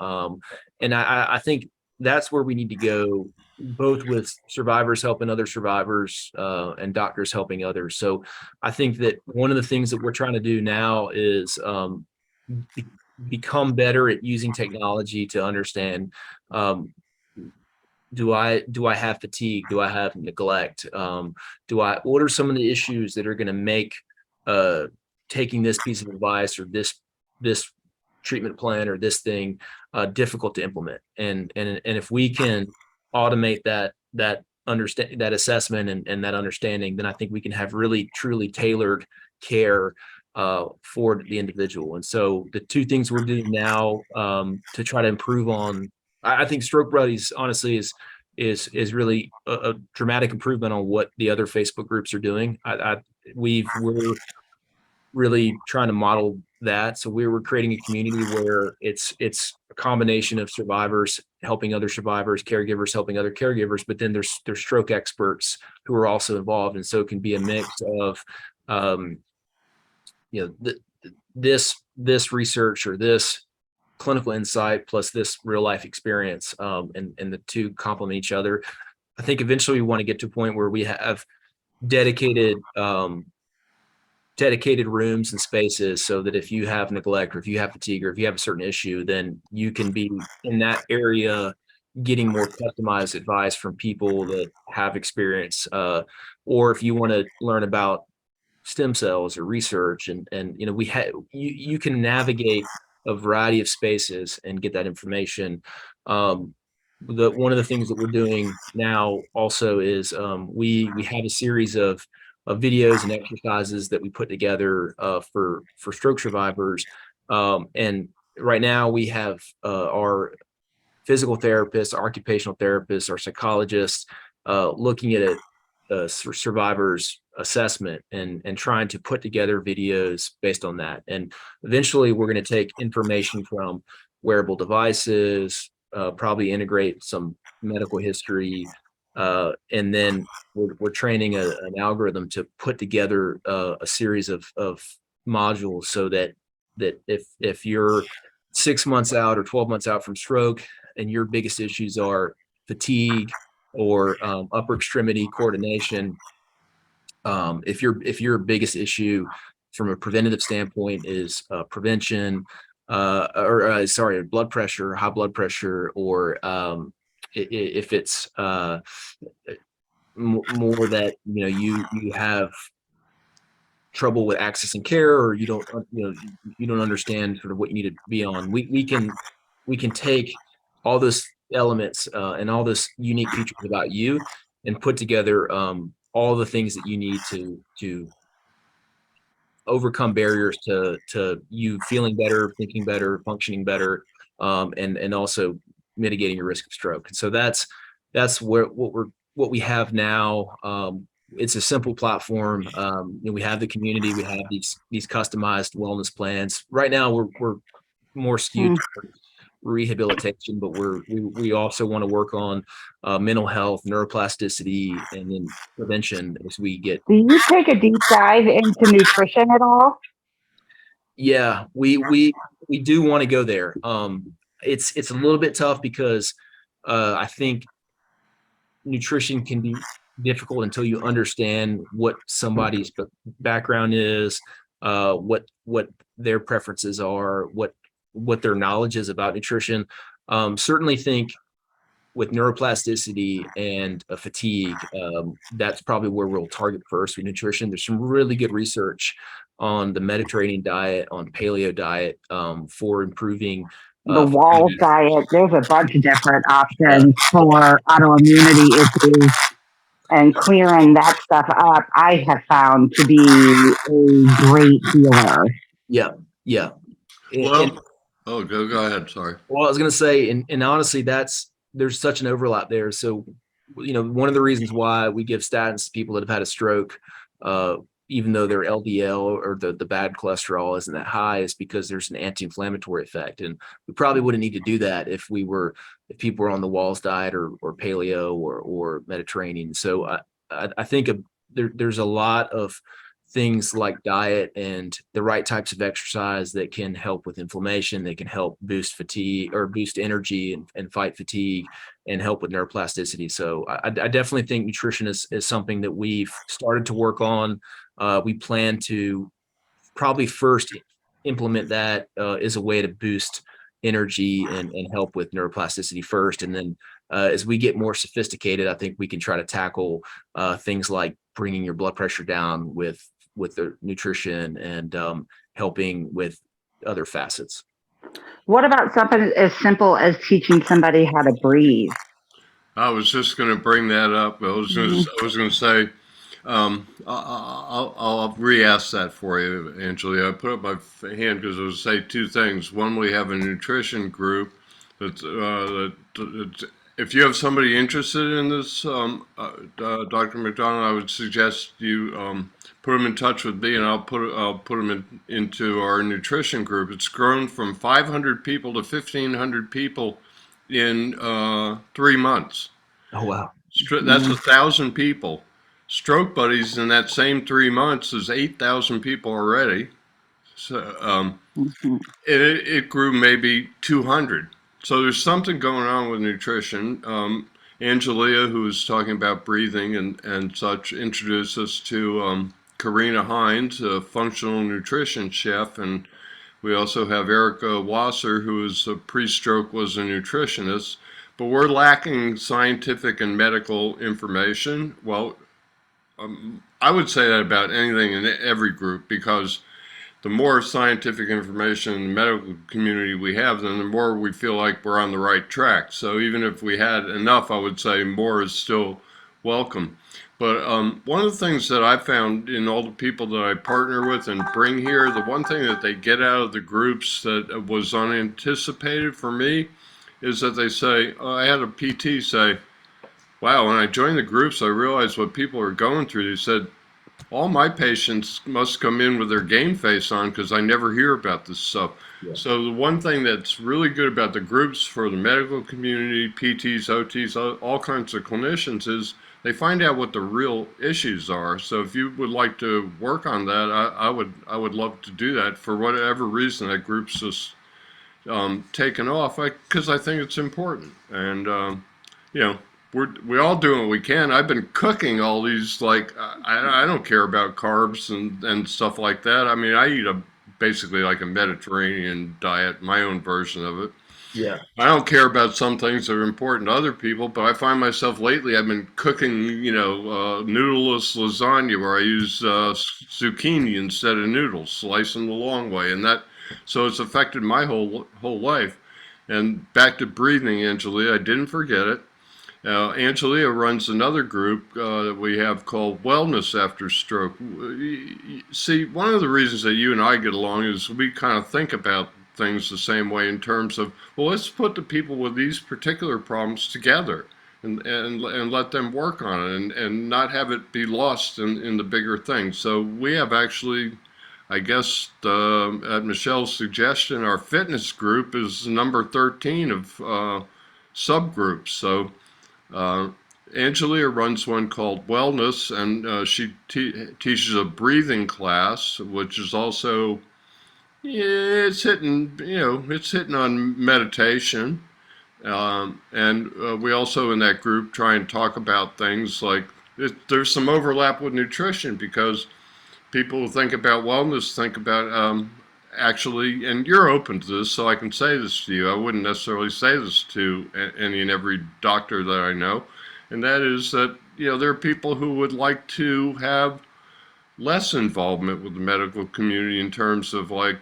And I think that's where we need to go, both with survivors helping other survivors and doctors helping others. So I think that one of the things that we're trying to do now is become better at using technology to understand, do I have fatigue? Do I have neglect? What are some of the issues that are going to make taking this piece of advice or this treatment plan or this thing difficult to implement? And if we can automate that assessment and that understanding, then I think we can have really truly tailored care for the individual. And so the two things we're doing now to try to improve on, I think Stroke Buddies honestly is really a dramatic improvement on what the other Facebook groups are doing. We're really trying to model that. So we were creating a community where it's a combination of survivors helping other survivors, caregivers helping other caregivers, but then there's stroke experts who are also involved. And so it can be a mix of, this research or this clinical insight plus this real life experience, and the two complement each other. I think eventually we want to get to a point where we have dedicated rooms and spaces so that if you have neglect or if you have fatigue or if you have a certain issue, then you can be in that area getting more customized advice from people that have experience, or if you want to learn about stem cells or research and you can navigate a variety of spaces and get that information. One of the things that we're doing now also is we have a series of videos and exercises that we put together for stroke survivors, and right now we have our physical therapists, our occupational therapists, our psychologists looking at it survivors assessment and trying to put together videos based on that. And eventually we're going to take information from wearable devices, probably integrate some medical history, and then we're training an algorithm to put together a series of modules so that if you're 6 months out or 12 months out from stroke and your biggest issues are fatigue or upper extremity coordination, if your biggest issue from a preventative standpoint is prevention, sorry, blood pressure, high blood pressure, or if it's more that you have trouble with accessing care, or you don't understand sort of what you need to be on, we can take all those elements and all this unique features about you and put together all the things that you need to overcome barriers to you feeling better, thinking better, functioning better, and also mitigating your risk of stroke. And so that's what we have now. It's a simple platform. We have the community. We have these customized wellness plans. Right now, we're more skewed toward rehabilitation, but we also want to work on mental health, neuroplasticity, and then prevention as we get. Do you take a deep dive into nutrition at all? Yeah, we do want to go there. It's a little bit tough because I think nutrition can be difficult until you understand what somebody's background is, what their preferences are, what their knowledge is about nutrition. Certainly think with neuroplasticity and fatigue, that's probably where we'll target first with nutrition. There's some really good research on the Mediterranean diet, on paleo diet, for improving The Walls diet. There's a bunch of different options for autoimmunity issues, and clearing that stuff up, I have found to be a great healer. Yeah. Well, go ahead. Sorry. Well, I was going to say, and honestly, there's such an overlap there. So, one of the reasons why we give statins to people that have had a stroke, even though their LDL or the bad cholesterol isn't that high, is because there's an anti-inflammatory effect. And we probably wouldn't need to do that if people were on the Walls diet or paleo or Mediterranean. So I think there's a lot of things like diet and the right types of exercise that can help with inflammation, that can help boost fatigue or boost energy and fight fatigue and help with neuroplasticity. So I definitely think nutrition is something that we've started to work on. We plan to probably first implement that as a way to boost energy and help with neuroplasticity first. And then as we get more sophisticated, I think we can try to tackle things like bringing your blood pressure down with the nutrition and helping with other facets. What about something as simple as teaching somebody how to breathe? I was just going to bring that up. I was going to say, I'll re-ask that for you, Angelia. I put up my hand because I was say two things. One, we have a nutrition group that if you have somebody interested in this, Dr. McDonald, I would suggest you put them in touch with me, and I'll put them into our nutrition group. It's grown from 500 people to 1,500 people in 3 months. Oh, wow. That's 1,000 people. Stroke Buddies in that same 3 months is 8,000 people already. So it grew maybe 200. So there's something going on with nutrition. Angelia, who was talking about breathing and such, introduced us to Karina Hines, a functional nutrition chef, and we also have Erica Wasser, who is pre-stroke was a nutritionist. But we're lacking scientific and medical information. Well, I would say that about anything in every group, because the more scientific information in the medical community we have, then the more we feel like we're on the right track. So even if we had enough, I would say more is still welcome. But one of the things that I found in all the people that I partner with and bring here, the one thing that they get out of the groups that was unanticipated for me is that they say, I had a PT say, wow, when I joined the groups, I realized what people are going through. They said, all my patients must come in with their game face on because I never hear about this stuff. Yeah. So the one thing that's really good about the groups for the medical community, PTs, OTs, all kinds of clinicians, is they find out what the real issues are. So if you would like to work on that, I would love to do that. For whatever reason, that group's just taken off because I think it's important. And, you know, we all doing what we can. I've been cooking all these, like, I don't care about carbs and stuff like that. I mean, I eat basically like a Mediterranean diet, my own version of it. Yeah. I don't care about some things that are important to other people, but I find myself lately, I've been cooking, noodleless lasagna where I use zucchini instead of noodles, slice them the long way. So it's affected my whole life. And back to breathing, Angelia, I didn't forget it. Angelia runs another group that we have called Wellness After Stroke. See, one of the reasons that you and I get along is we kind of think about things the same way in terms of, well, let's put the people with these particular problems together and let them work on it and not have it be lost in the bigger thing. So we have actually, I guess, at Michelle's suggestion, our fitness group is number 13 of subgroups. So Angelia runs one called Wellness, and she teaches a breathing class, which is also, yeah, it's hitting on meditation. And we also in that group try and talk about things like there's some overlap with nutrition because people who think about wellness think about actually, and you're open to this, so I can say this to you. I wouldn't necessarily say this to any and every doctor that I know, and that is that, there are people who would like to have less involvement with the medical community in terms of like,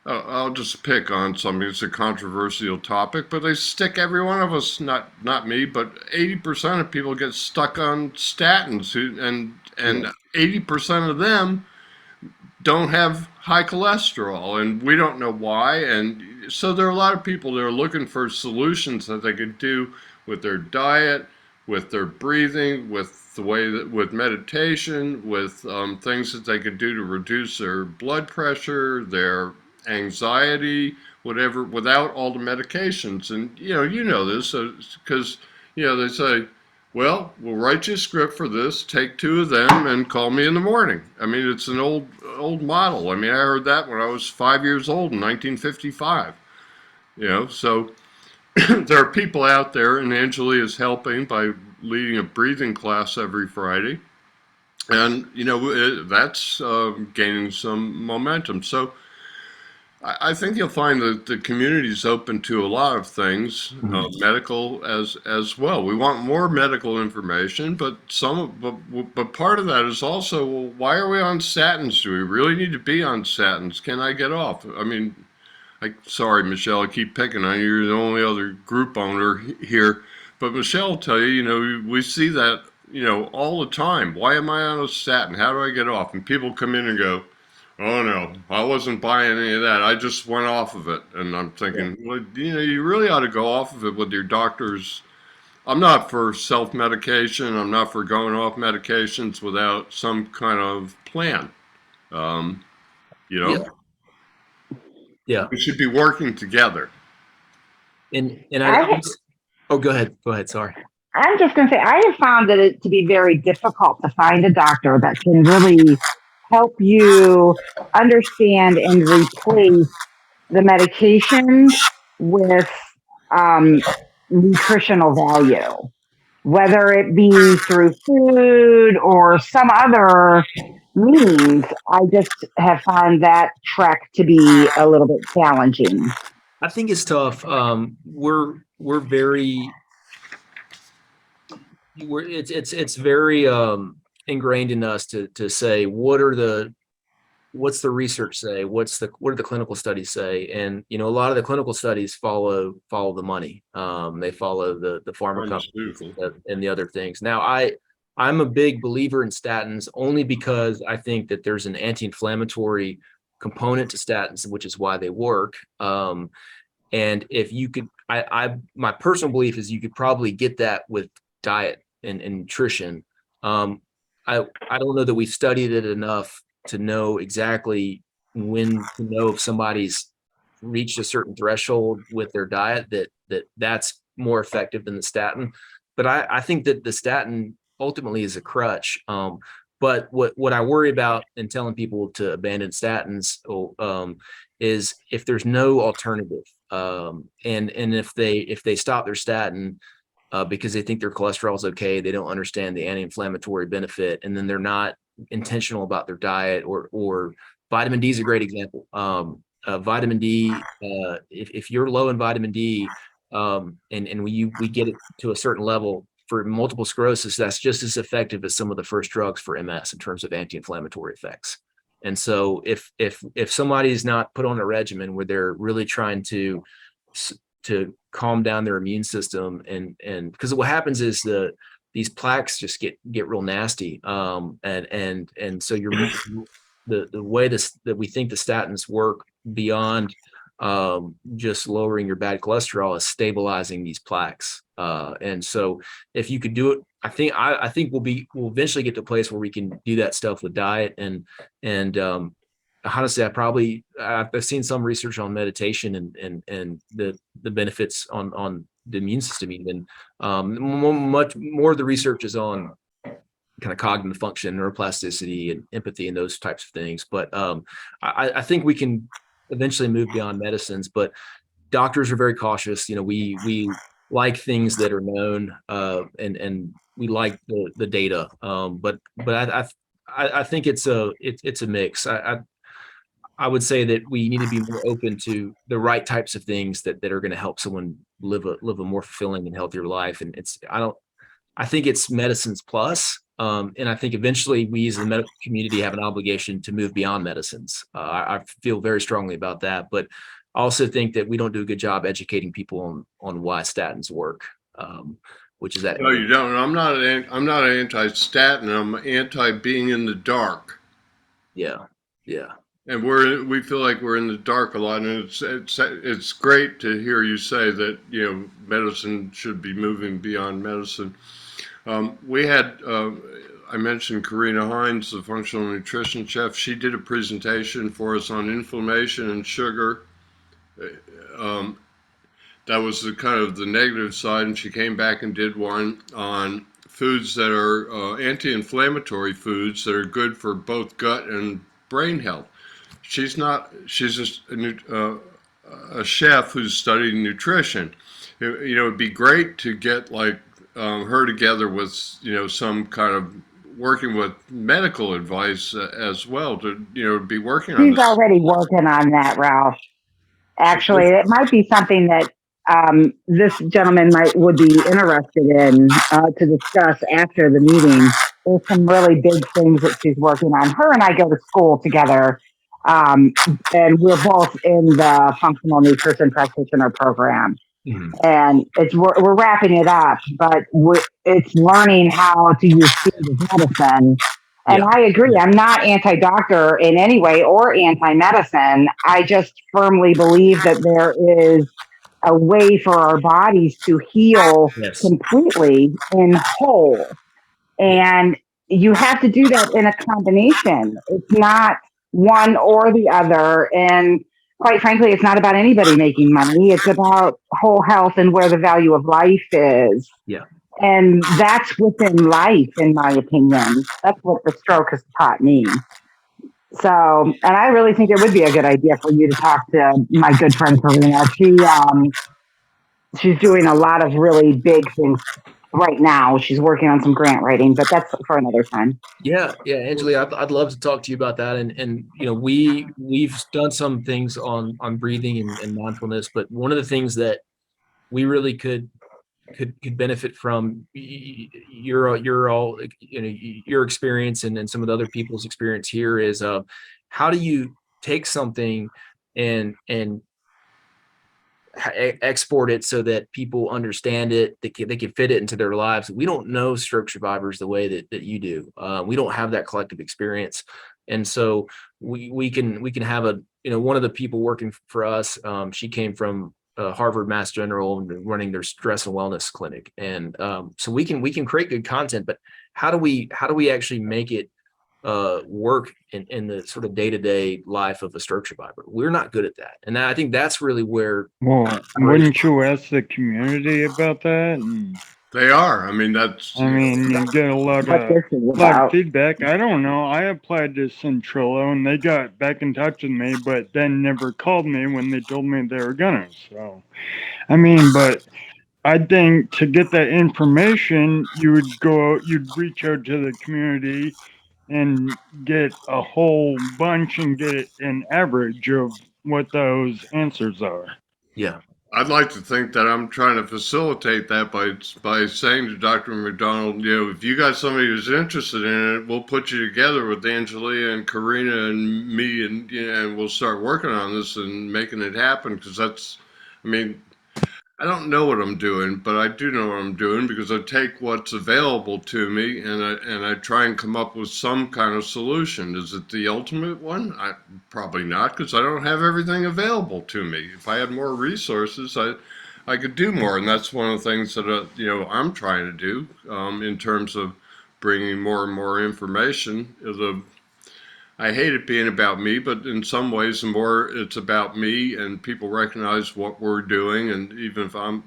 I'll just pick on something. It's a controversial topic, but they stick every one of us, not me, but 80% of people get stuck on statins, and 80% of them don't have high cholesterol, and we don't know why. And so there are a lot of people that are looking for solutions that they could do with their diet, with their breathing, with the way that with meditation, with things that they could do to reduce their blood pressure, their anxiety, whatever, without all the medications. And you know this because they say, well, we'll write you a script for this, take 2 of them, and call me in the morning. I mean, it's an old model. I mean, I heard that when I was 5 years old in 1955. So there are people out there, and Angelia is helping by leading a breathing class every Friday, and that's gaining some momentum. So I think you'll find that the community is open to a lot of things, medical as well. We want more medical information, but part of that is also, well, why are we on statins? Do we really need to be on statins? Can I get off? I mean, sorry, Michelle, I keep picking on you. You're the only other group owner here, but Michelle will tell you, we see that, all the time. Why am I on a statin? How do I get off? And people come in and go, oh no, I wasn't buying any of that. I just went off of it. And I'm thinking, well, you really ought to go off of it with your doctors. I'm not for self-medication. I'm not for going off medications without some kind of plan. Yeah. We should be working together. And go ahead. Go ahead. Sorry. I'm just going to say, I have found it to be very difficult to find a doctor that can really help you understand and replace the medication with nutritional value, whether it be through food or some other means. I just have found that track to be a little bit challenging. I think it's tough. It's very ingrained in us to say what's the research say, what do the clinical studies say, and a lot of the clinical studies follow the money. They follow the pharma companies and the other things. Now I'm a big believer in statins only because I think that there's an anti-inflammatory component to statins, which is why they work. And if you could, my personal belief is you could probably get that with diet and nutrition. I don't know that we've studied it enough to know exactly when to know if somebody's reached a certain threshold with their diet that's more effective than the statin. But I think that the statin ultimately is a crutch. But what I worry about in telling people to abandon statins is if there's no alternative, and if they stop their statin because they think their cholesterol is okay, they don't understand the anti-inflammatory benefit, and then they're not intentional about their diet, or vitamin D is a great example. Vitamin D, if you're low in vitamin D, and we get it to a certain level for multiple sclerosis, that's just as effective as some of the first drugs for MS in terms of anti-inflammatory effects. And so if somebody's not put on a regimen where they're really trying to calm down their immune system, and because what happens is these plaques just get real nasty, and so the way that we think the statins work beyond just lowering your bad cholesterol is stabilizing these plaques, and so if you could do it, I think we'll eventually get to a place where we can do that stuff with diet, and honestly, I've seen some research on meditation and the benefits on the immune system even. Much more of the research is on kind of cognitive function, neuroplasticity, and empathy, and those types of things. But I think we can eventually move beyond medicines. But doctors are very cautious. We like things that are known, and we like the data. But I think it's a mix. I would say that we need to be more open to the right types of things that are going to help someone live a more fulfilling and healthier life. And I think it's medicines plus. And I think eventually we as the medical community have an obligation to move beyond medicines. I feel very strongly about that, but I also think that we don't do a good job educating people on why statins work, which is that. No, you don't. I'm not an anti-statin. I'm anti being in the dark. Yeah. Yeah. And we feel like we're in the dark a lot, and it's great to hear you say that medicine should be moving beyond medicine. We had I mentioned Karina Hines, the functional nutrition chef. She did a presentation for us on inflammation and sugar. That was the kind of the negative side, and she came back and did one on foods that are anti-inflammatory foods that are good for both gut and brain health. She's just a chef who's studying nutrition. It'd be great to get her together with some kind of working with medical advice as well to be working on She's this. already working on that, Ralph. Actually, it might be something that this gentleman would be interested in to discuss after the meeting. There's some really big things that she's working on. Her and I go to school together, and we're both in the functional nutrition practitioner program. Mhm. And we're wrapping it up, but it's learning how to use food as medicine. And Yeah. I agree. I'm not anti-doctor in any way or anti-medicine. I just firmly believe that there is a way for our bodies to heal Yes. completely in whole. And you have to do that in a combination. It's not one or the other. And quite frankly, it's not about anybody making money. It's about whole health and where the value of life is. Yeah. And that's within life, in my opinion. That's what the stroke has taught me. So, and I really think it would be a good idea for you to talk to my good friend Karina. She's doing a lot of really big things right now. She's working on some grant writing, but that's for another time. Yeah, Angela, I'd love to talk to you about that. And we've done some things on breathing and mindfulness, but one of the things that we really could benefit from your experience and some of the other people's experience here is how do you take something and export it so that people understand it, they can fit it into their lives. We don't know stroke survivors the way that you do. We don't have that collective experience, and so we can have one of the people working for us. She came from Harvard Mass General and running their stress and wellness clinic, and so we can create good content. But how do we actually make it work in the sort of day-to-day life of a stroke survivor? We're not good at that, and I think that's really where. Well, wouldn't you ask the community about that? They are. I mean, that's, I mean, you get a lot What of this is about. feedback. I don't know. I applied to Syntrillo and they got back in touch with me, but then never called me when they told me they were gonna. So, I mean, but I think to get that information, you'd reach out to the community and get a whole bunch and get an average of what those answers are. Yeah. I'd like to think that I'm trying to facilitate that by saying to Dr. McDonald, you know, if you got somebody who's interested in it, we'll put you together with Angelia and Karina and me, and you know, and we'll start working on this and making it happen. Because that's, I mean, I don't know what I'm doing, but I do know what I'm doing because I take what's available to me and I try and come up with some kind of solution. Is it the ultimate one? Probably not, because I don't have everything available to me. If I had more resources, I could do more, and that's one of the things that you know, I'm trying to do in terms of bringing more and more information. I hate it being about me, but in some ways, the more it's about me and people recognize what we're doing, and even if I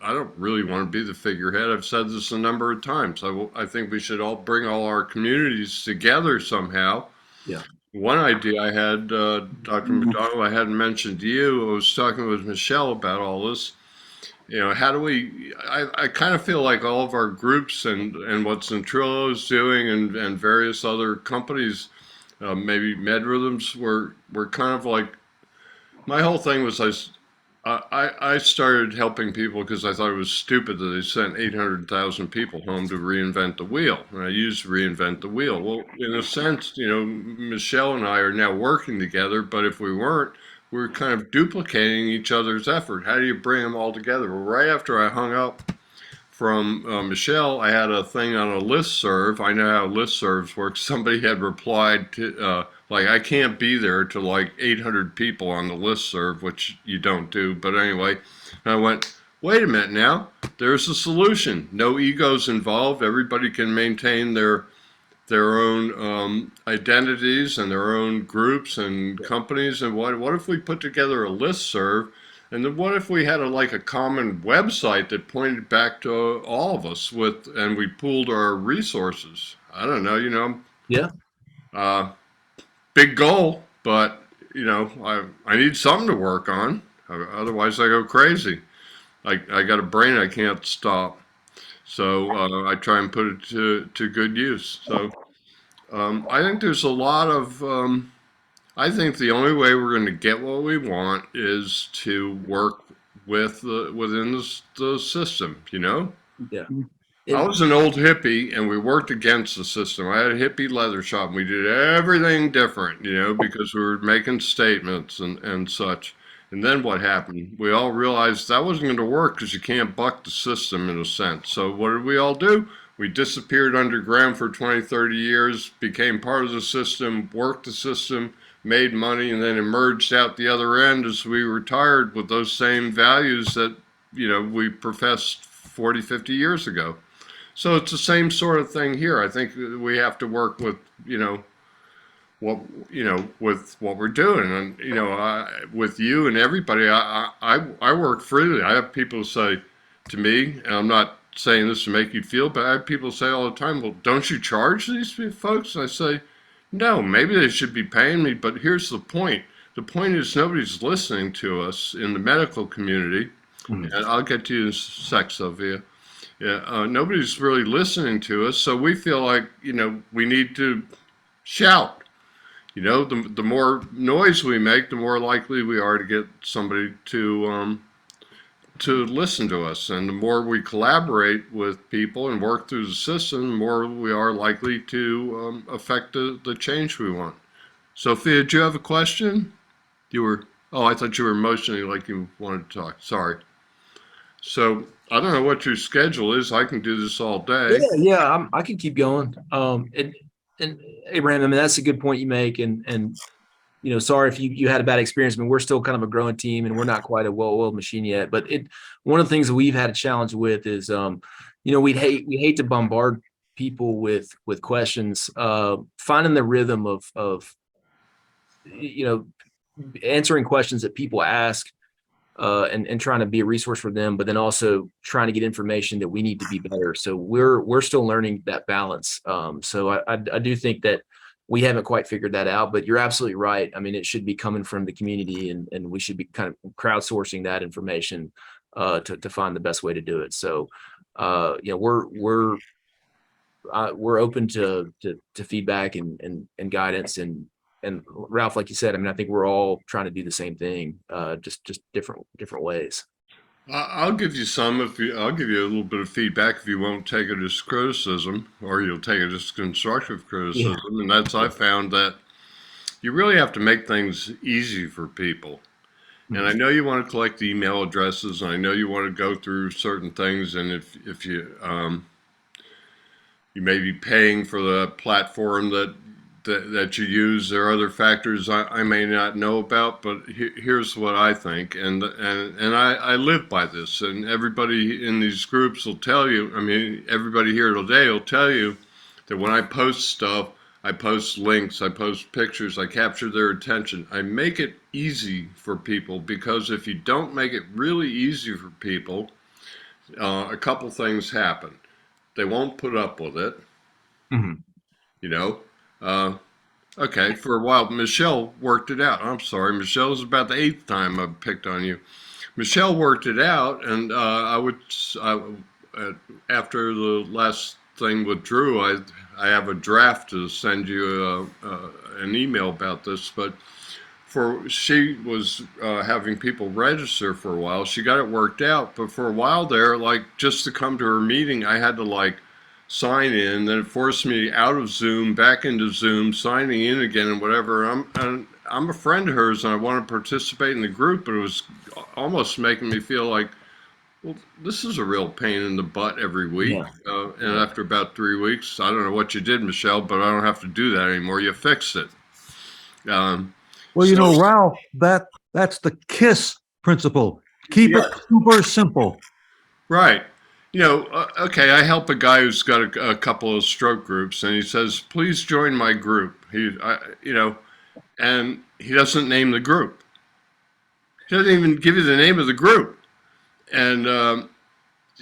don't really want to be the figurehead. I've said this a number of times. I think we should all bring all our communities together somehow. Yeah. One idea I had, Dr. McDonald, I hadn't mentioned to you. I was talking with Michelle about all this. You know, how do we? I kind of feel like all of our groups and what Syntrillo is doing and various other companies. Maybe MedRhythms were kind of like my whole thing was I started helping people because I thought it was stupid that they sent 800,000 people home to reinvent the wheel, and I used reinvent the wheel. Well, in a sense, you know, Michelle and I are now working together, but if we weren't, we're kind of duplicating each other's effort. How do you bring them all together? Well, right after I hung up from Michelle, I had a thing on a listserv. I know how listservs work. Somebody had replied to, like, I can't be there to like 800 people on the listserv, which you don't do. But anyway, I went, wait a minute now. There's a solution. No egos involved. Everybody can maintain their own identities and their own groups and companies. And what if we put together a listserv? And then what if we had like a common website that pointed back to all of us and we pooled our resources? I don't know, you know. Yeah. Big goal, but you know, I need something to work on. Otherwise, I go crazy. I got a brain I can't stop. So I try and put it to good use. So I think there's a lot of I think the only way we're going to get what we want is to work within the system, you know? Yeah. I was an old hippie and we worked against the system. I had a hippie leather shop and we did everything different, you know, because we were making statements and such. And then what happened? We all realized that wasn't going to work because you can't buck the system in a sense. So what did we all do? We disappeared underground for 20, 30 years, became part of the system, worked the system, made money, and then emerged out the other end as we retired with those same values that, you know, we professed 40, 50 years ago. So it's the same sort of thing here. I think we have to work with, you know, with what we're doing, and you know, with you and everybody. I work freely. I have people say to me, and I'm not saying this to make you feel bad. I have people say all the time, "Well, don't you charge these folks?" And I say, "No, maybe they should be paying me, but here's the point. The point is nobody's listening to us in the medical community." And I'll get to you in a sec, Sophia. Yeah, nobody's really listening to us, so we feel like, you know, we need to shout. You know, the more noise we make, the more likely we are to get somebody to listen to us, and the more we collaborate with people and work through the system, the more we are likely to affect the change we want. Sophia, do you have a question? You were. Oh, I thought you were motioning like you wanted to talk. Sorry. So I don't know what your schedule is. I can do this all day. Yeah. I can keep going. And Abraham, I mean, that's a good point you make. And you know, sorry if you had a bad experience. I mean, we're still kind of a growing team, and we're not quite a well-oiled machine yet. But one of the things that we've had a challenge with is, you know, we hate to bombard people with questions. Finding the rhythm of you know, answering questions that people ask and trying to be a resource for them, but then also trying to get information that we need to be better. So we're still learning that balance. So I do think that we haven't quite figured that out, but you're absolutely right. I mean, it should be coming from the community, and we should be kind of crowdsourcing that information to find the best way to do it. So we're open to feedback and guidance, and Ralph, like you said, I mean, I think we're all trying to do the same thing, just different ways. I'll give you I'll give you a little bit of feedback if you won't take it as criticism, or you'll take it as constructive criticism. Yeah. And I found that you really have to make things easy for people. Mm-hmm. And I know you want to collect email addresses, and I know you want to go through certain things, and if you you may be paying for the platform that you use. There are other factors I may not know about, but here's what I think, and I live by this, and everybody in these groups will tell you, I mean, everybody here today will tell you that when I post stuff, I post links, I post pictures, I capture their attention. I make it easy for people, because if you don't make it really easy for people, a couple things happen. They won't put up with it. Mm-hmm. You know, okay, for a while, Michelle worked it out. I'm sorry, Michelle, this is about the 8th time I've picked on you. Michelle worked it out, and after the last thing with Drew, I have a draft to send you an email about this, but she was having people register for a while. She got it worked out, but for a while there, like, just to come to her meeting, I had to sign in. Then it forced me out of Zoom, back into Zoom, signing in again, and whatever. I'm a friend of hers, and I want to participate in the group, but it was almost making me feel like, well, this is a real pain in the butt every week. Yeah. And after about 3 weeks, I don't know what you did, Michelle, but I don't have to do that anymore. You fixed it. Well, you know, Ralph, that's the KISS principle. Keep it super simple. Right. You know, okay, I help a guy who's got a couple of stroke groups, and he says, please join my group. And he doesn't name the group. He doesn't even give you the name of the group. And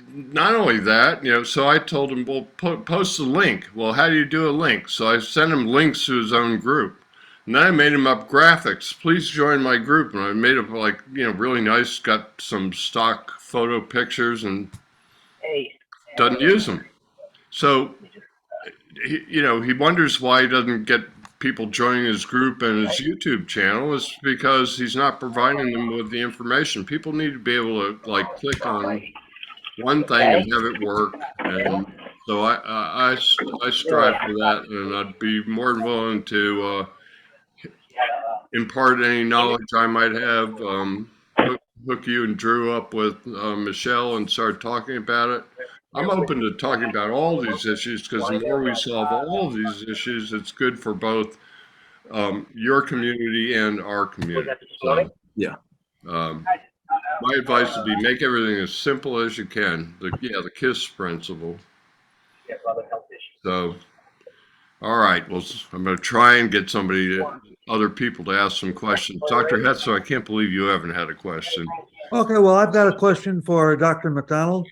not only that, so I told him, well, post a link. Well, how do you do a link? So I sent him links to his own group. And then I made him up graphics. Please join my group. And I made it really nice, got some stock photo pictures, and doesn't use them. So, he wonders why he doesn't get people joining his group and his YouTube channel. Is because he's not providing them with the information. People need to be able to click on one thing and have it work. And so I strive for that, and I'd be more than willing to impart any knowledge I might have, hook you and Drew up with Michelle and start talking about it. I'm open to talking about all these issues, because the more we solve all of these issues, it's good for both your community and our community. So, yeah. My advice would be make everything as simple as you can. The KISS principle. So, all right. Well, I'm going to try and get other people to ask some questions. Dr. Hetzer, I can't believe you haven't had a question. Okay, well, I've got a question for Dr. McDonald.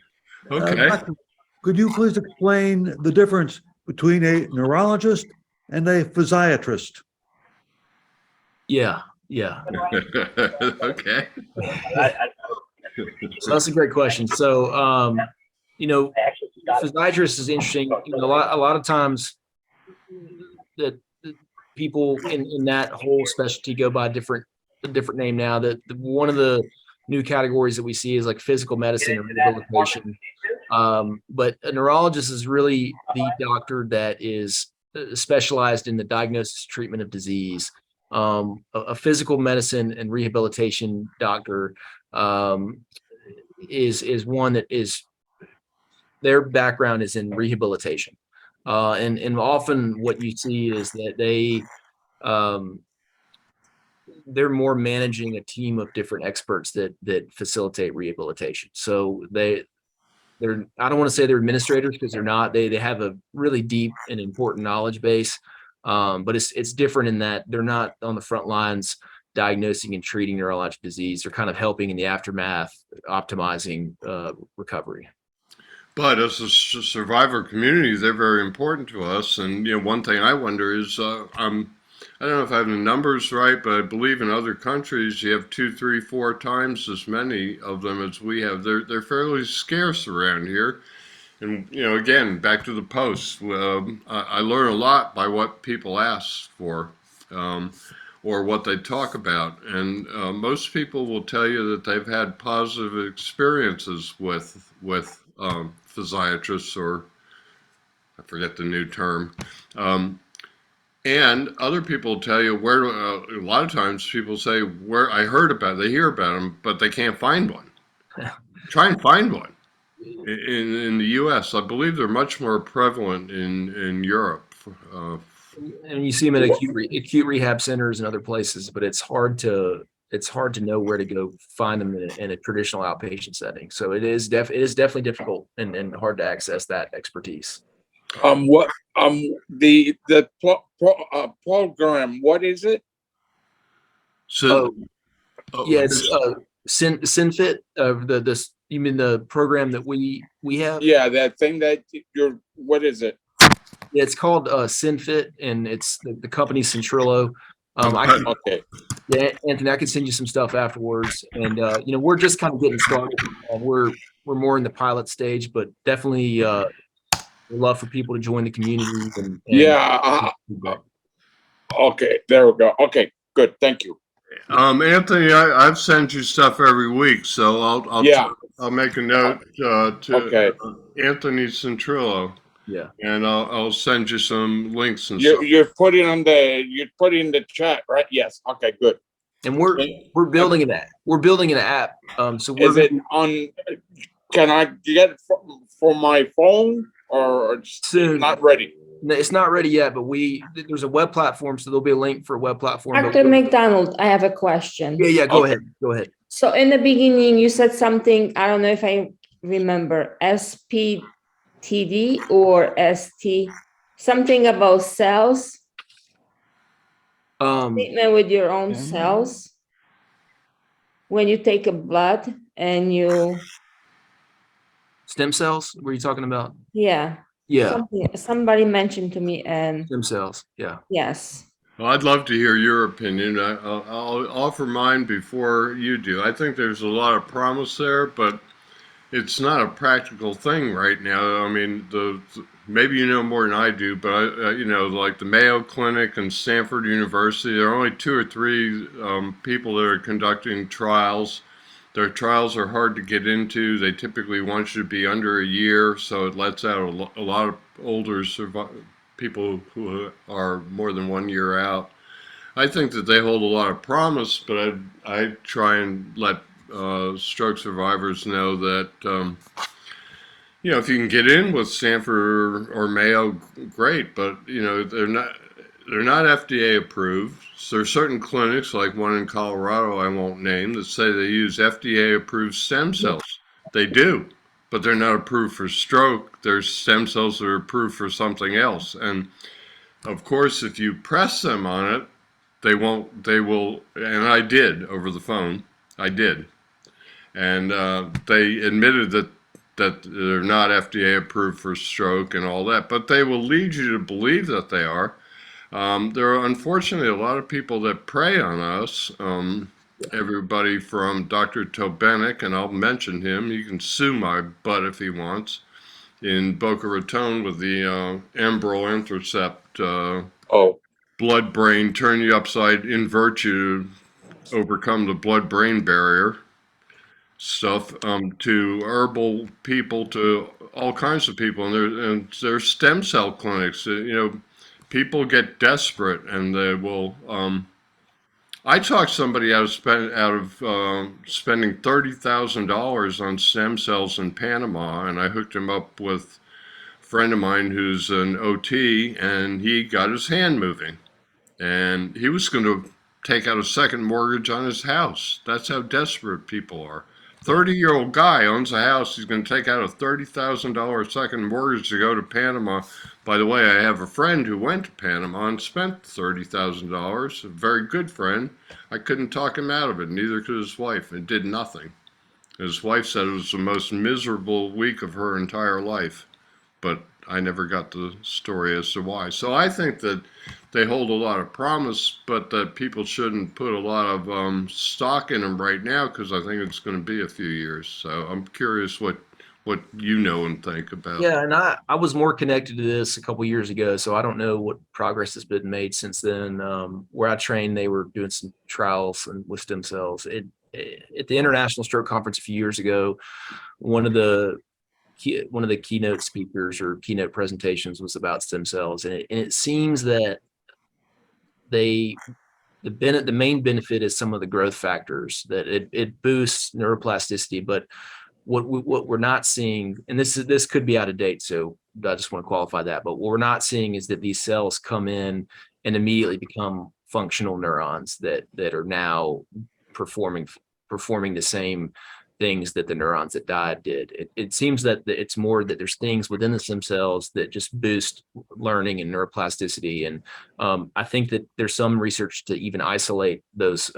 Okay. Doctor, could you please explain the difference between a neurologist and a physiatrist? Yeah. Okay. So that's a great question. So, physiatrist is interesting. A lot of times that people in that whole specialty go by a different name now. That one of the new categories that we see is like physical medicine or rehabilitation. But a neurologist is really the doctor that is specialized in the diagnosis, treatment of disease. A physical medicine and rehabilitation doctor is one that is, their background is in rehabilitation. And often what you see is that they're more managing a team of different experts that facilitate rehabilitation. So they're, I don't want to say they're administrators, because they're not. They have a really deep and important knowledge base, but it's different in that they're not on the front lines diagnosing and treating neurologic disease. They're kind of helping in the aftermath, optimizing recovery. But as a survivor community, they're very important to us. And one thing I wonder is, I don't know if I have the numbers right, but I believe in other countries you have 2, 3, 4 times as many of them as we have. They're fairly scarce around here. And again, back to the post. I learn a lot by what people ask for, or what they talk about. And most people will tell you that they've had positive experiences with physiatrists, or I forget the new term. And other people tell you where. A lot of times, people say where I heard about. They hear about them, but they can't find one. Try and find one. In the U.S., I believe they're much more prevalent in Europe. And you see them at acute rehab centers and other places, but it's hard to know where to go find them in a traditional outpatient setting. So it is definitely difficult and hard to access that expertise. The program, what is it? So, yeah, it's SynFit. You mean the program that we have? Yeah, that thing that what is it? Yeah, it's called SynFit, and it's the company Syntrillo. Okay. Yeah, Anthony, I can send you some stuff afterwards. And we're just kind of getting started. We're more in the pilot stage, but definitely we'd love for people to join the community. Okay, there we go. Okay, good. Thank you. Anthony, I've sent you stuff every week, so I'll make a note to Anthony Syntrillo. Yeah, and I'll send you some links and stuff. stuff. You're putting in the chat, right? Yes. Okay, good. And we're building an app. We're building an app. So is it on? Can I get it for my phone, or soon? Not ready. No, it's not ready yet, but there's a web platform, so there'll be a link for a web platform. Dr. McDonald, I have a question. Yeah, go ahead. So in the beginning, you said something, I don't know if I remember, SPTD or ST, something about cells. Treatment with your own cells. When you take a blood and you... Stem cells, were you talking about? Yeah. Yeah. Somebody mentioned to me, and stem cells. Yeah. Yes. Well, I'd love to hear your opinion. I'll offer mine before you do. I think there's a lot of promise there, but it's not a practical thing right now. I mean, maybe you know more than I do, but like the Mayo Clinic and Stanford University, there are only 2 or 3 people that are conducting trials. Their trials are hard to get into. They typically want you to be under a year, so it lets out a lot of older people who are more than 1 year out. I think that they hold a lot of promise, but I try and let stroke survivors know that if you can get in with Stanford or Mayo, great, but they're not FDA approved. So there are certain clinics, like one in Colorado I won't name, that say they use FDA approved stem cells. They do, but they're not approved for stroke. There's stem cells that are approved for something else. And of course, if you press them on it, they will, and I did over the phone. I did. And they admitted that they're not FDA approved for stroke and all that, but they will lead you to believe that they are. There are unfortunately a lot of people that prey on us. Everybody from Dr. Tobenik, and I'll mention him. He can sue my butt if he wants, in Boca Raton with the Enbrel Intercept blood-brain, turn you upside, invert you, overcome the blood-brain barrier stuff, to herbal people, to all kinds of people. And there's stem cell clinics. People get desperate, and they will. I talked somebody out of spending $30,000 on stem cells in Panama, and I hooked him up with a friend of mine who's an OT, and he got his hand moving, and he was going to take out a second mortgage on his house. That's how desperate people are. 30-year-old guy owns a house. He's going to take out a $30,000 second mortgage to go to Panama. By the way, I have a friend who went to Panama and spent $30,000, a very good friend. I couldn't talk him out of it, neither could his wife. It did nothing. His wife said it was the most miserable week of her entire life, but I never got the story as to why. So I think that they hold a lot of promise, but that people shouldn't put a lot of stock in them right now, because I think it's going to be a few years. So I'm curious what you know and think about. Yeah, and I was more connected to this a couple years ago, so I don't know what progress has been made since then. Where I trained, they were doing some trials with stem cells. At the International Stroke Conference a few years ago, one of the keynote speakers or keynote presentations was about stem cells, and it seems that the main benefit is some of the growth factors, that it boosts neuroplasticity, but what we're not seeing, and this could be out of date, so I just want to qualify that, but what we're not seeing is that these cells come in and immediately become functional neurons that are now performing the same things that the neurons that died did. It seems that it's more that there's things within the stem cells that just boost learning and neuroplasticity. And I think that there's some research to even isolate those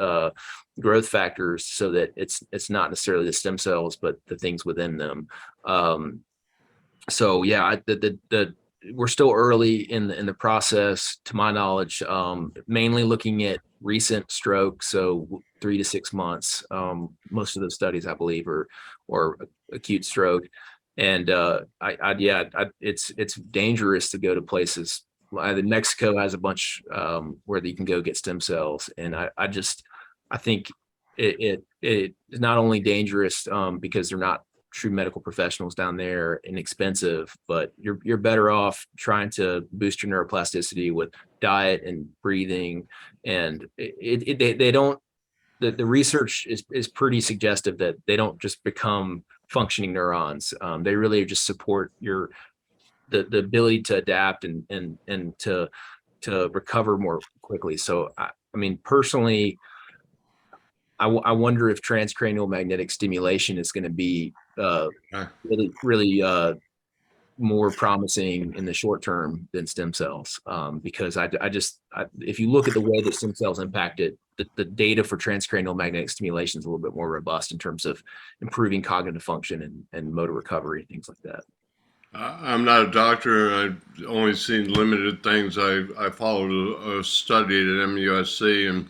growth factors so that it's not necessarily the stem cells, but the things within them. So yeah, we're still early in the process, to my knowledge, mainly looking at recent stroke, so 3 to 6 months. Most of those studies, I believe, are acute stroke, and it's dangerous to go to places. Mexico has a bunch where you can go get stem cells, and I think it is not only dangerous because they're not true medical professionals down there and expensive, but you're better off trying to boost your neuroplasticity with diet and breathing. And they don't, the research is pretty suggestive that they don't just become functioning neurons. They really just support the ability to adapt and to recover more quickly. So I mean, personally, I wonder if transcranial magnetic stimulation is going to be really more promising in the short term than stem cells, because if you look at the way that stem cells impact it, the data for transcranial magnetic stimulation is a little bit more robust in terms of improving cognitive function and motor recovery, things like that. I'm not a doctor. I've only seen limited things. I followed a study at MUSC, and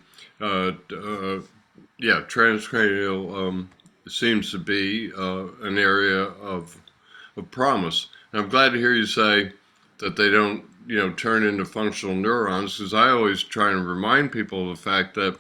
yeah, transcranial seems to be an area of promise. And I'm glad to hear you say that they don't, turn into functional neurons, because I always try and remind people of the fact that,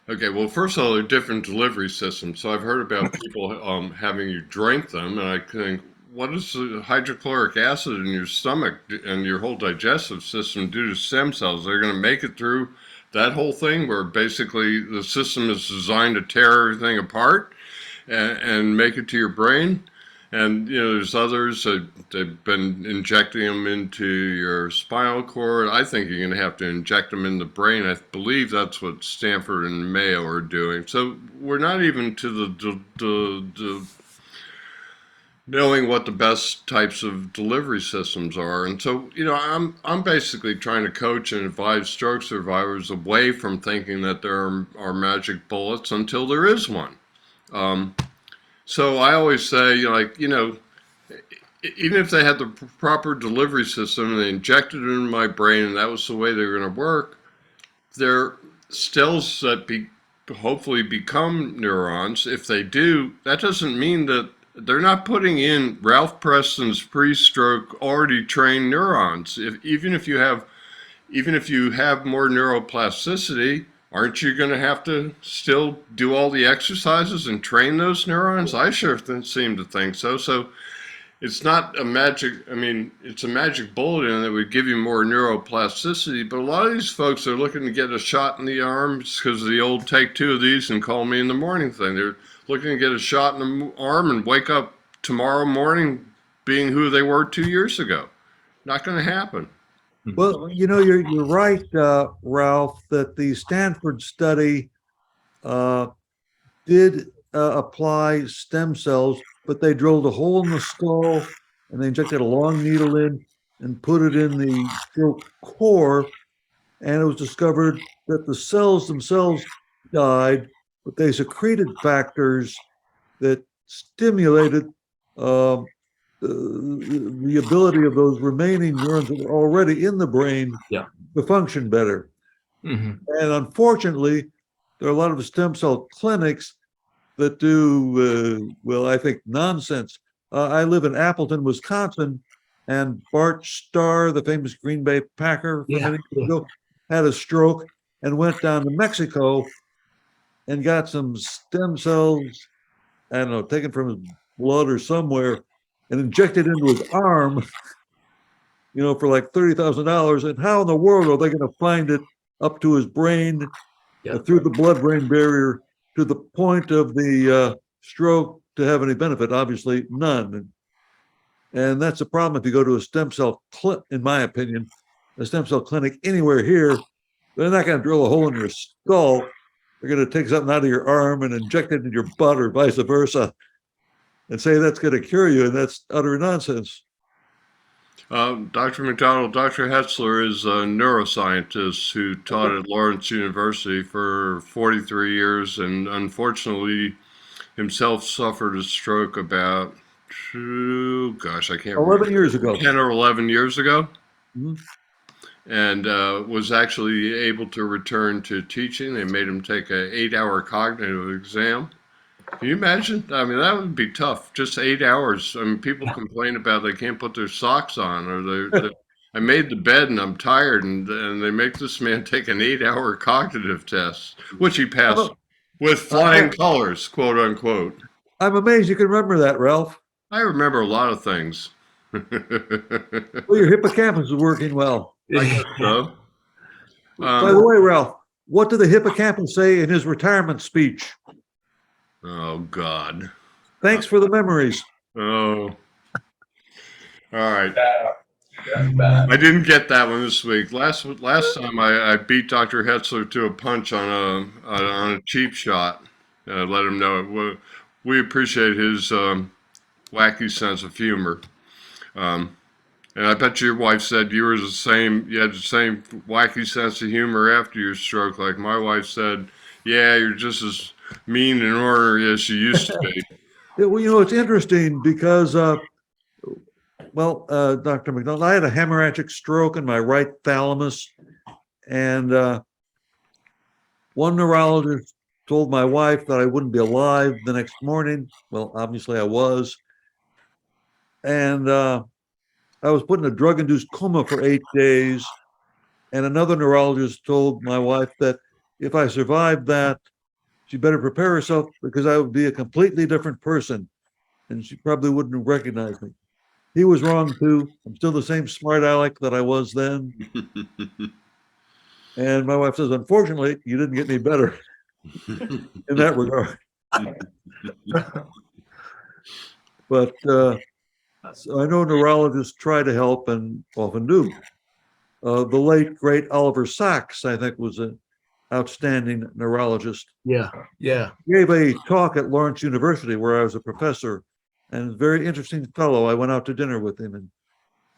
okay, well, first of all, they're different delivery systems. So I've heard about people having you drink them, and I think, what does the hydrochloric acid in your stomach and your whole digestive system do to stem cells? They're going to make it through that whole thing, where basically the system is designed to tear everything apart and make it to your brain. And there's others that they've been injecting them into your spinal cord. I think you're going to have to inject them in the brain. I believe that's what Stanford and Mayo are doing. So we're not even to the knowing what the best types of delivery systems are. And so, I'm basically trying to coach and advise stroke survivors away from thinking that there are magic bullets until there is one. So I always say, even if they had the proper delivery system and they injected it in my brain and that was the way they were going to work, they're cells that hopefully become neurons. If they do, that doesn't mean that they're not putting in Ralph Preston's pre-stroke already trained neurons. Even if you have more neuroplasticity, aren't you going to have to still do all the exercises and train those neurons? I sure seem to think so. So it's not a magic, it's a magic bullet in that would give you more neuroplasticity, but a lot of these folks are looking to get a shot in the arm because of the old take two of these and call me in the morning thing. They're looking to get a shot in the arm and wake up tomorrow morning being who they were 2 years ago. Not going to happen. Well, you're right, Ralph, that the Stanford study did apply stem cells, but they drilled a hole in the skull and they injected a long needle in and put it in the stroke core. And it was discovered that the cells themselves died, but they secreted factors that stimulated the ability of those remaining neurons that were already in the brain to function better. Mhm. And unfortunately, there are a lot of stem cell clinics that do, well, I think nonsense. I live in Appleton, Wisconsin, and Bart Starr, the famous Green Bay Packer from many years ago, had a stroke and went down to Mexico and got some stem cells, I don't know, taken from his blood or somewhere and injected into his arm, for like $30,000. And how in the world are they going to find it up to his brain, through the blood-brain barrier to the point of the stroke to have any benefit? Obviously, none. And that's a problem if you go to a stem cell clinic, in my opinion, a stem cell clinic anywhere here. They're not going to drill a hole in your skull. They're going to take something out of your arm and inject it in your butt or vice versa and say that's going to cure you. And that's utter nonsense. Dr. McDonald, Dr. Hetzler is a neuroscientist who taught at Lawrence University for 43 years and unfortunately himself suffered a stroke about, I can't 11 remember. years ago. 10 or 11 years ago. Mm-hmm. And was actually able to return to teaching. They made him take an 8-hour cognitive exam. Can you imagine? I mean, that would be tough. Just 8 hours. I mean, people complain about they can't put their socks on, or I made the bed and I'm tired, and they make this man take an 8-hour cognitive test, which he passed with flying colors, quote unquote. I'm amazed you can remember that, Ralph. I remember a lot of things. Well, your hippocampus is working well. I guess so. By the way, Ralph, what did the hippocampus say in his retirement speech? Oh, God. Thanks for the memories. Oh. All right. I didn't get that one this week. Last time I beat Dr. Hetzler to a punch on a cheap shot. Let him know we appreciate his wacky sense of humor. And I bet your wife said you had the same wacky sense of humor after your stroke. Like my wife said, yeah, you're just as mean and ornery as you used to be. Well, it's interesting because, Dr. McDonald, I had a hemorrhagic stroke in my right thalamus. And one neurologist told my wife that I wouldn't be alive the next morning. Well, obviously I was. And I was put in a drug-induced coma for 8 days. And another neurologist told my wife that if I survived that, she better prepare herself because I would be a completely different person and she probably wouldn't recognize me. He was wrong too. I'm still the same smart aleck that I was then. And my wife says, unfortunately, you didn't get any better in that regard. But so I know neurologists try to help and often do. The late, great Oliver Sacks, I think, was an outstanding neurologist. Yeah. He gave a talk at Lawrence University where I was a professor, and very interesting fellow. I went out to dinner with him, and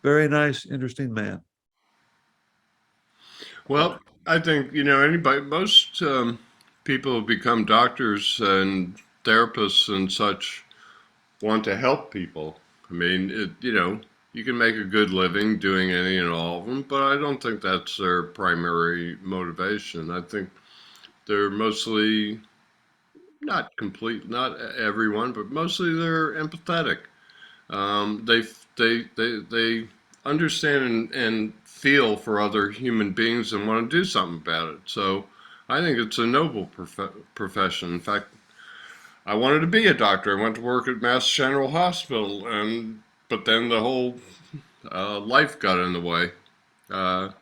very nice, interesting man. Well, I think, most people who become doctors and therapists and such want to help people. I mean, you can make a good living doing any and all of them, but I don't think that's their primary motivation. I think they're mostly not everyone, but mostly they're empathetic. They understand and feel for other human beings and want to do something about it. So I think it's a noble profession. In fact, I wanted to be a doctor. I went to work at Mass General Hospital, but then the whole life got in the way. And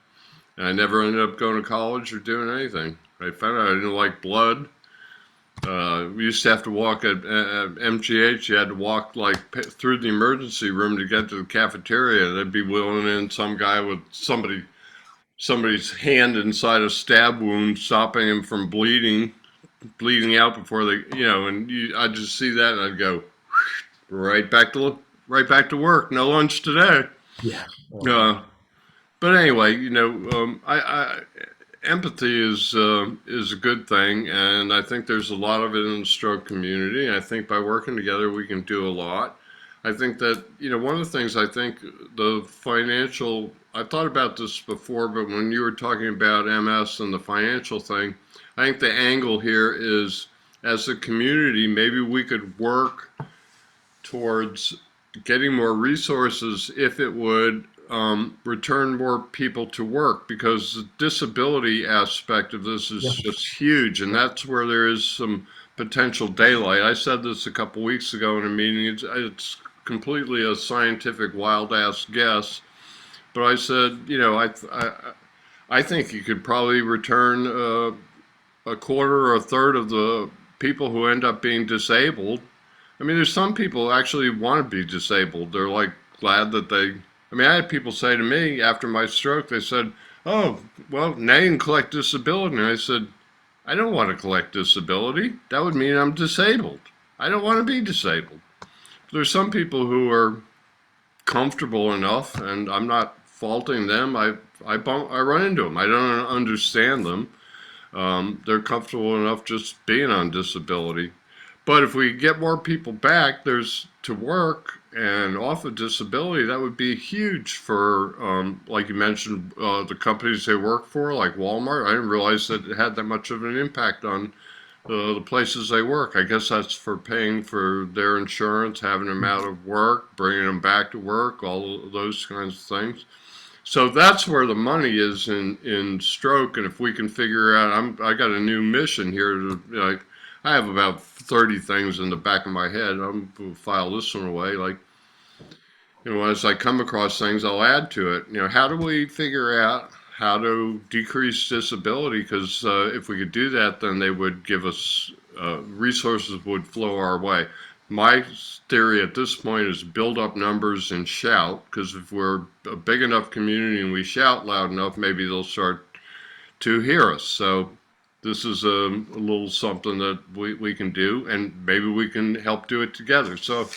I never ended up going to college or doing anything. I found out I didn't like blood. We used to have to walk at MGH. You had to walk through the emergency room to get to the cafeteria. They'd be wheeling in some guy with somebody's hand inside a stab wound, stopping him from bleeding, bleeding out before they, and I just see that and I'd go right back to work. No lunch today. Yeah. But anyway, empathy is a good thing, and I think there's a lot of it in the stroke community. I think by working together, we can do a lot. I think that, one of the things I think the financial, I thought about this before, but when you were talking about MS and the financial thing, I think the angle here is, as a community, maybe we could work towards getting more resources if it would return more people to work, because the disability aspect of this is just huge, and that's where there is some potential daylight. I said this a couple weeks ago in a meeting. It's completely a scientific wild ass guess, but I said, I think you could probably return a quarter or a third of the people who end up being disabled. I mean, there's some people who actually want to be disabled. They're like glad that I had people say to me after my stroke, they said, "Oh, well, now you can collect disability." And I said, "I don't want to collect disability. That would mean I'm disabled. I don't want to be disabled." There's some people who are comfortable enough, and I'm not faulting them. I run into them. I don't understand them. They're comfortable enough just being on disability. But if we get more people back to work and off of disability, that would be huge for, like you mentioned, the companies they work for, like Walmart. I didn't realize that it had that much of an impact on the places they work. I guess that's for paying for their insurance, having them out of work, bringing them back to work, all of those kinds of things. So that's where the money is in stroke. And if we can figure out, I got a new mission here to, I have about 30 things in the back of my head. I'm going to file this one away. As I come across things, I'll add to it. How do we figure out how to decrease disability? Because if we could do that, then they would give us, resources would flow our way. My theory at this point is build up numbers and shout, because if we're a big enough community and we shout loud enough, maybe they'll start to hear us. So this is a little something that we can do, and maybe we can help do it together. So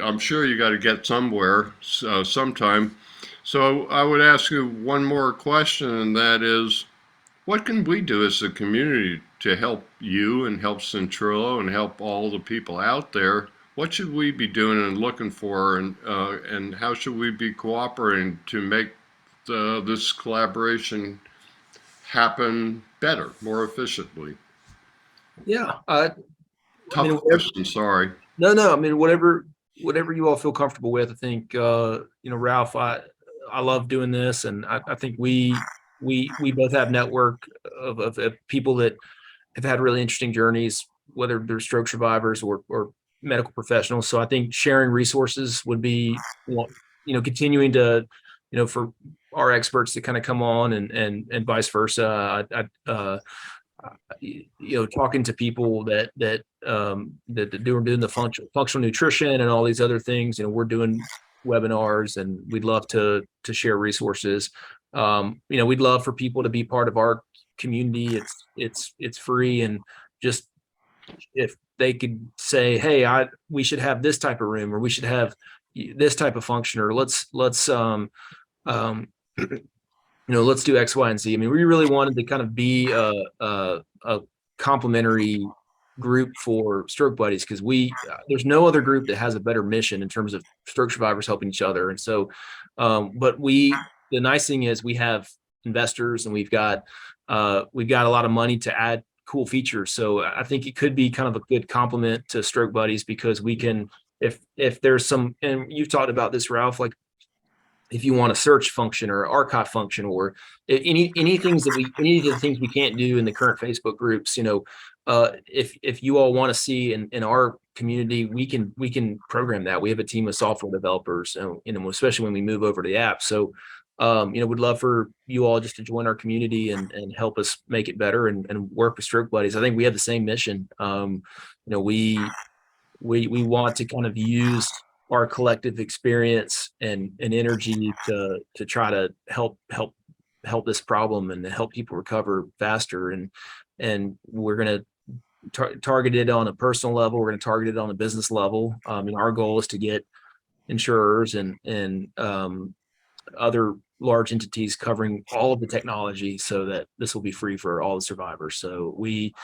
I'm sure you got to get somewhere sometime. So I would ask you one more question, and that is, what can we do as a community to help you and help Syntrillo and help all the people out there? What should we be doing and looking for, and how should we be cooperating to make this collaboration happen better, more efficiently? Yeah. Tough question, sorry. No. I mean, whatever you all feel comfortable with. I think, Ralph, I love doing this, and I think we both have network of people that have had really interesting journeys, whether they're stroke survivors or medical professionals. So I think sharing resources would be, continuing to, for our experts to kind of come on and vice versa. Talking to people that doing the functional nutrition and all these other things. We're doing webinars, and we'd love to share resources. We'd love for people to be part of our community. It's free, and just if they could say, hey, we should have this type of room, or we should have this type of function, or let's do X, Y, and Z. I mean, we really wanted to kind of be a complementary group for stroke buddies, because there's no other group that has a better mission in terms of stroke survivors helping each other. And so, but the nice thing is we have investors, and we've got a lot of money to add cool features. So I think it could be kind of a good complement to stroke buddies, because we can, if there's some, and you've talked about this, Ralph, like if you want a search function or archive function, or any of the things we can't do in the current Facebook groups, if you all want to see in our community, we can program that. We have a team of software developers, especially when we move over to the app. So, we'd love for you all just to join our community and help us make it better and work with stroke buddies. I think we have the same mission. We want to kind of use our collective experience and energy to try to help this problem and help people recover faster. And we're going to targeted on a personal level. We're going to target it on a business level. And our goal is to get insurers and other large entities covering all of the technology so that this will be free for all the survivors. So we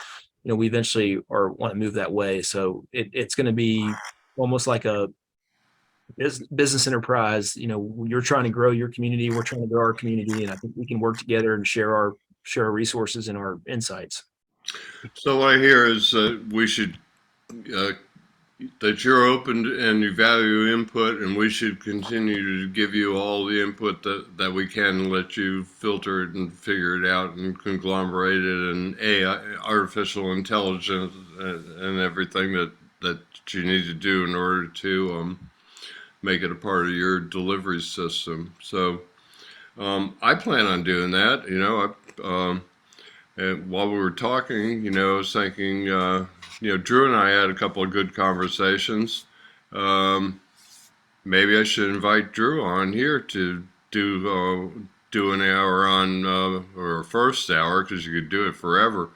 eventually want to move that way. So it's going to be almost like a business enterprise. You're trying to grow your community, we're trying to grow our community, and I think we can work together and share our resources and our insights. So what I hear is we should that you're open and you value input, and we should continue to give you all the input that we can and let you filter it and figure it out and conglomerate it and AI, artificial intelligence, and everything that you need to do in order to make it a part of your delivery system. So I plan on doing that. And while we were talking, I was thinking, Drew and I had a couple of good conversations. Maybe I should invite Drew on here to do an hour on, or a first hour, because you could do it forever,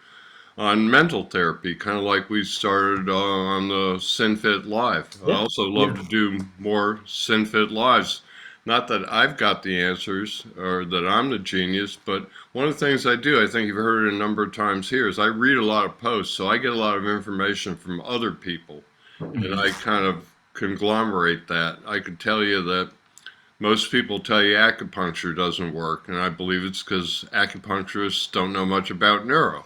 on mental therapy, kind of like we started on the SynFit Live. I also love to do more SynFit Lives. Not that I've got the answers or that I'm the genius, but one of the things I do, I think you've heard it a number of times here, is I read a lot of posts, so I get a lot of information from other people, and I kind of conglomerate that. I could tell you that most people tell you acupuncture doesn't work, and I believe it's because acupuncturists don't know much about neuro.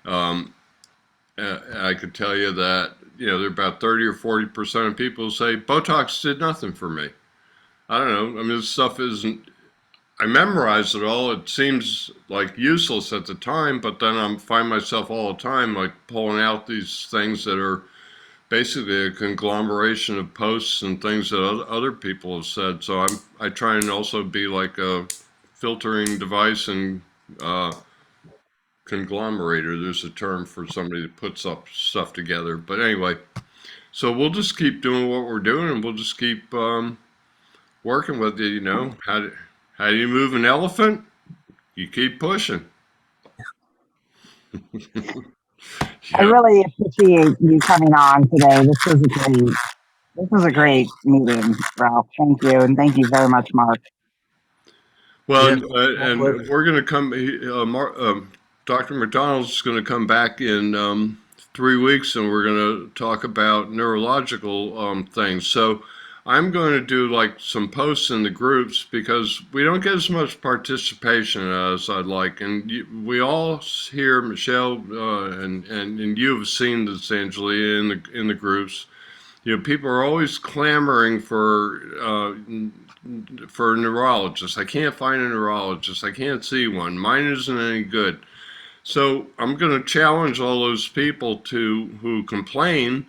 I could tell you that, there are about 30 or 40% of people who say Botox did nothing for me. I don't know. I mean, this stuff isn't, I memorized it all. It seems like useless at the time, but then I find myself all the time like pulling out these things that are basically a conglomeration of posts and things that other people have said. So I try and also be like a filtering device and conglomerator. There's a term for somebody that puts up stuff together. But anyway, so we'll just keep doing what we're doing, and we'll just keep working with you. How do you move an elephant? You keep pushing. I really appreciate you coming on today. This was a great meeting, Ralph. Thank you. And thank you very much, Mark. Well, and we're going to come, Dr. McDonald's going to come back in 3 weeks, and we're going to talk about neurological things. So I'm going to do like some posts in the groups because we don't get as much participation as I'd like. And we all here, Michelle, and you have seen this, Angelia, in the groups. People are always clamoring for neurologists. I can't find a neurologist. I can't see one. Mine isn't any good. So I'm going to challenge all those people who complain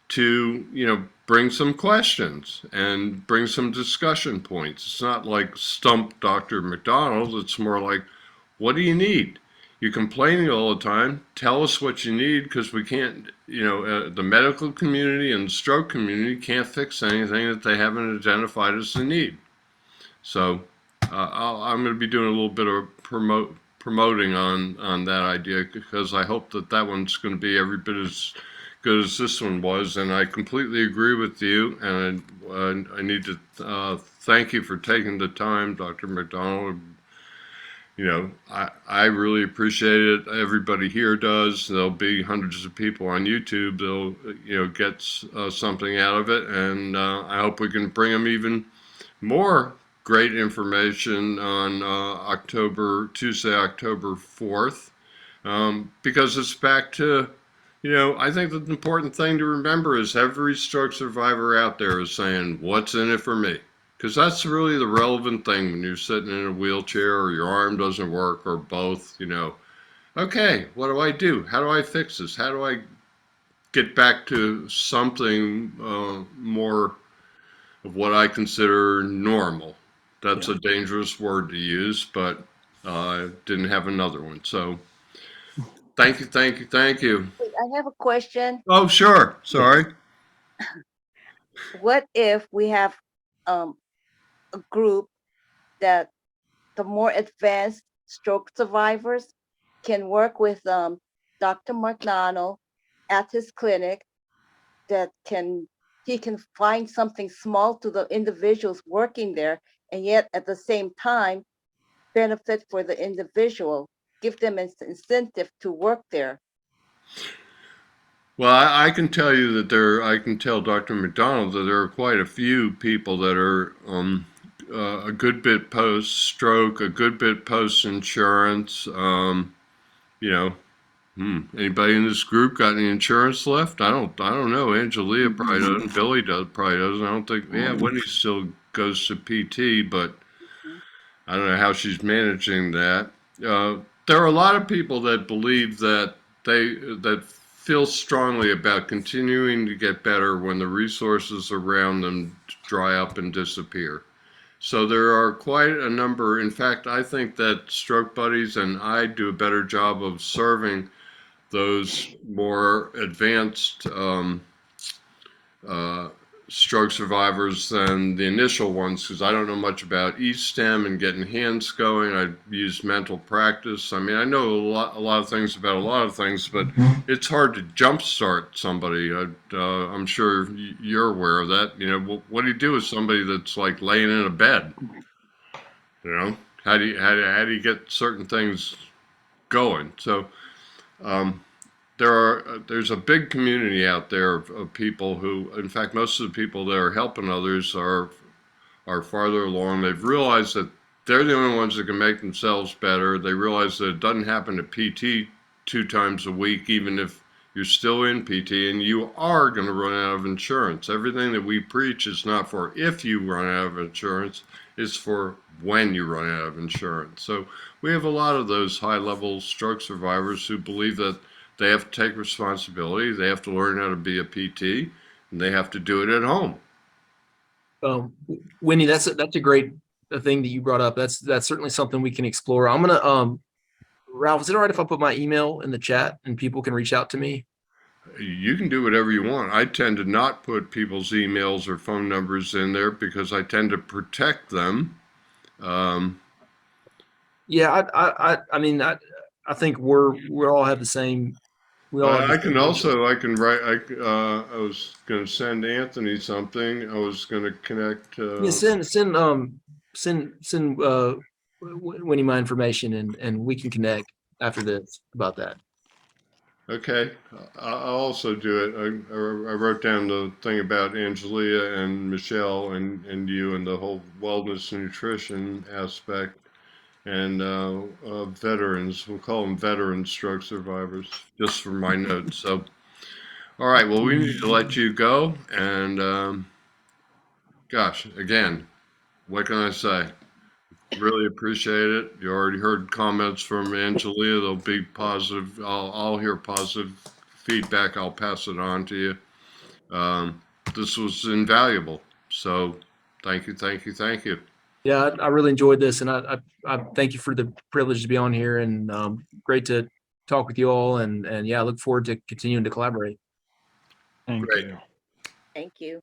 to, bring some questions and bring some discussion points. It's not like stump Dr. McDonald. It's more like, what do you need? You're complaining all the time. Tell us what you need, because we can't, the medical community and the stroke community can't fix anything that they haven't identified as a need. So I'm going to be doing a little bit of promoting on that idea, because I hope that one's going to be every bit as good as this one was. And I completely agree with you. And I need to thank you for taking the time, Dr. McDonald. I really appreciate it. Everybody here does. There'll be hundreds of people on YouTube. They'll, get something out of it. And I hope we can bring them even more great information on Tuesday, October 4th, because it's back to, I think the important thing to remember is every stroke survivor out there is saying, what's in it for me? Because that's really the relevant thing when you're sitting in a wheelchair or your arm doesn't work or both. Okay, what do I do? How do I fix this? How do I get back to something more of what I consider normal? That's a dangerous word to use, but I didn't have another one. So thank you. I have a question. Oh, sure. Sorry. What if we have a group that the more advanced stroke survivors can work with Dr. McDonald at his clinic that he can find something small to the individuals working there, and yet at the same time benefit for the individual, give them an incentive to work there. Well, I can tell you that I can tell Dr. McDonald that there are quite a few people that are a good bit post-stroke, a good bit post-insurance. You know, anybody in this group got any insurance left? I don't know. Angelia probably doesn't. Billy probably doesn't. I don't think. Yeah, Wendy still goes to PT, but I don't know how she's managing that. There are a lot of people that believe that that feel strongly about continuing to get better when the resources around them dry up and disappear. So there are quite a number. In fact, I think that Stroke Buddies and I do a better job of serving those more advanced stroke survivors than the initial ones, because I don't know much about E-stem and getting hands going. I use mental practice. I mean, I know a lot of things about a lot of things, but it's hard to jumpstart somebody. I'm sure you're aware of that. You know, what do you do with somebody that's like laying in a bed? You know, how do you get certain things going? So there's a big community out there of people who, in fact, most of the people that are helping others are farther along. They've realized that they're the only ones that can make themselves better. They realize that it doesn't happen to PT 2 times a week, even if you're still in PT, and you are going to run out of insurance. Everything that we preach is not for if you run out of insurance, it's for when you run out of insurance. So we have a lot of those high-level stroke survivors who believe that they have to take responsibility, they have to learn how to be a PT, and they have to do it at home. Wendy, that's a great thing that you brought up. That's certainly something we can explore. I'm gonna Ralph, is it all right if I put my email in the chat and people can reach out to me? You can do whatever you want. I tend to not put people's emails or phone numbers in there because I tend to protect them. Yeah, I mean, I think we all have the same. We all have the I same can also, I can write, I was going to send Anthony something. I was going to connect. Yeah, send Winnie my information and we can connect after this about that. Okay. I'll also do it. I wrote down the thing about Angelia and Michelle and you and the whole wellness and nutrition aspect. And veterans, we'll call them veteran stroke survivors, just for my notes. So, all right, well, we need to let you go. And gosh, again, what can I say? Really appreciate it. You already heard comments from Angelia. They'll be positive. I'll hear positive feedback. I'll pass it on to you. This was invaluable. So, thank you, thank you, thank you. Yeah, I really enjoyed this, and I thank you for the privilege to be on here, and great to talk with you all, and yeah, I look forward to continuing to collaborate. Thank Great. you. Thank you.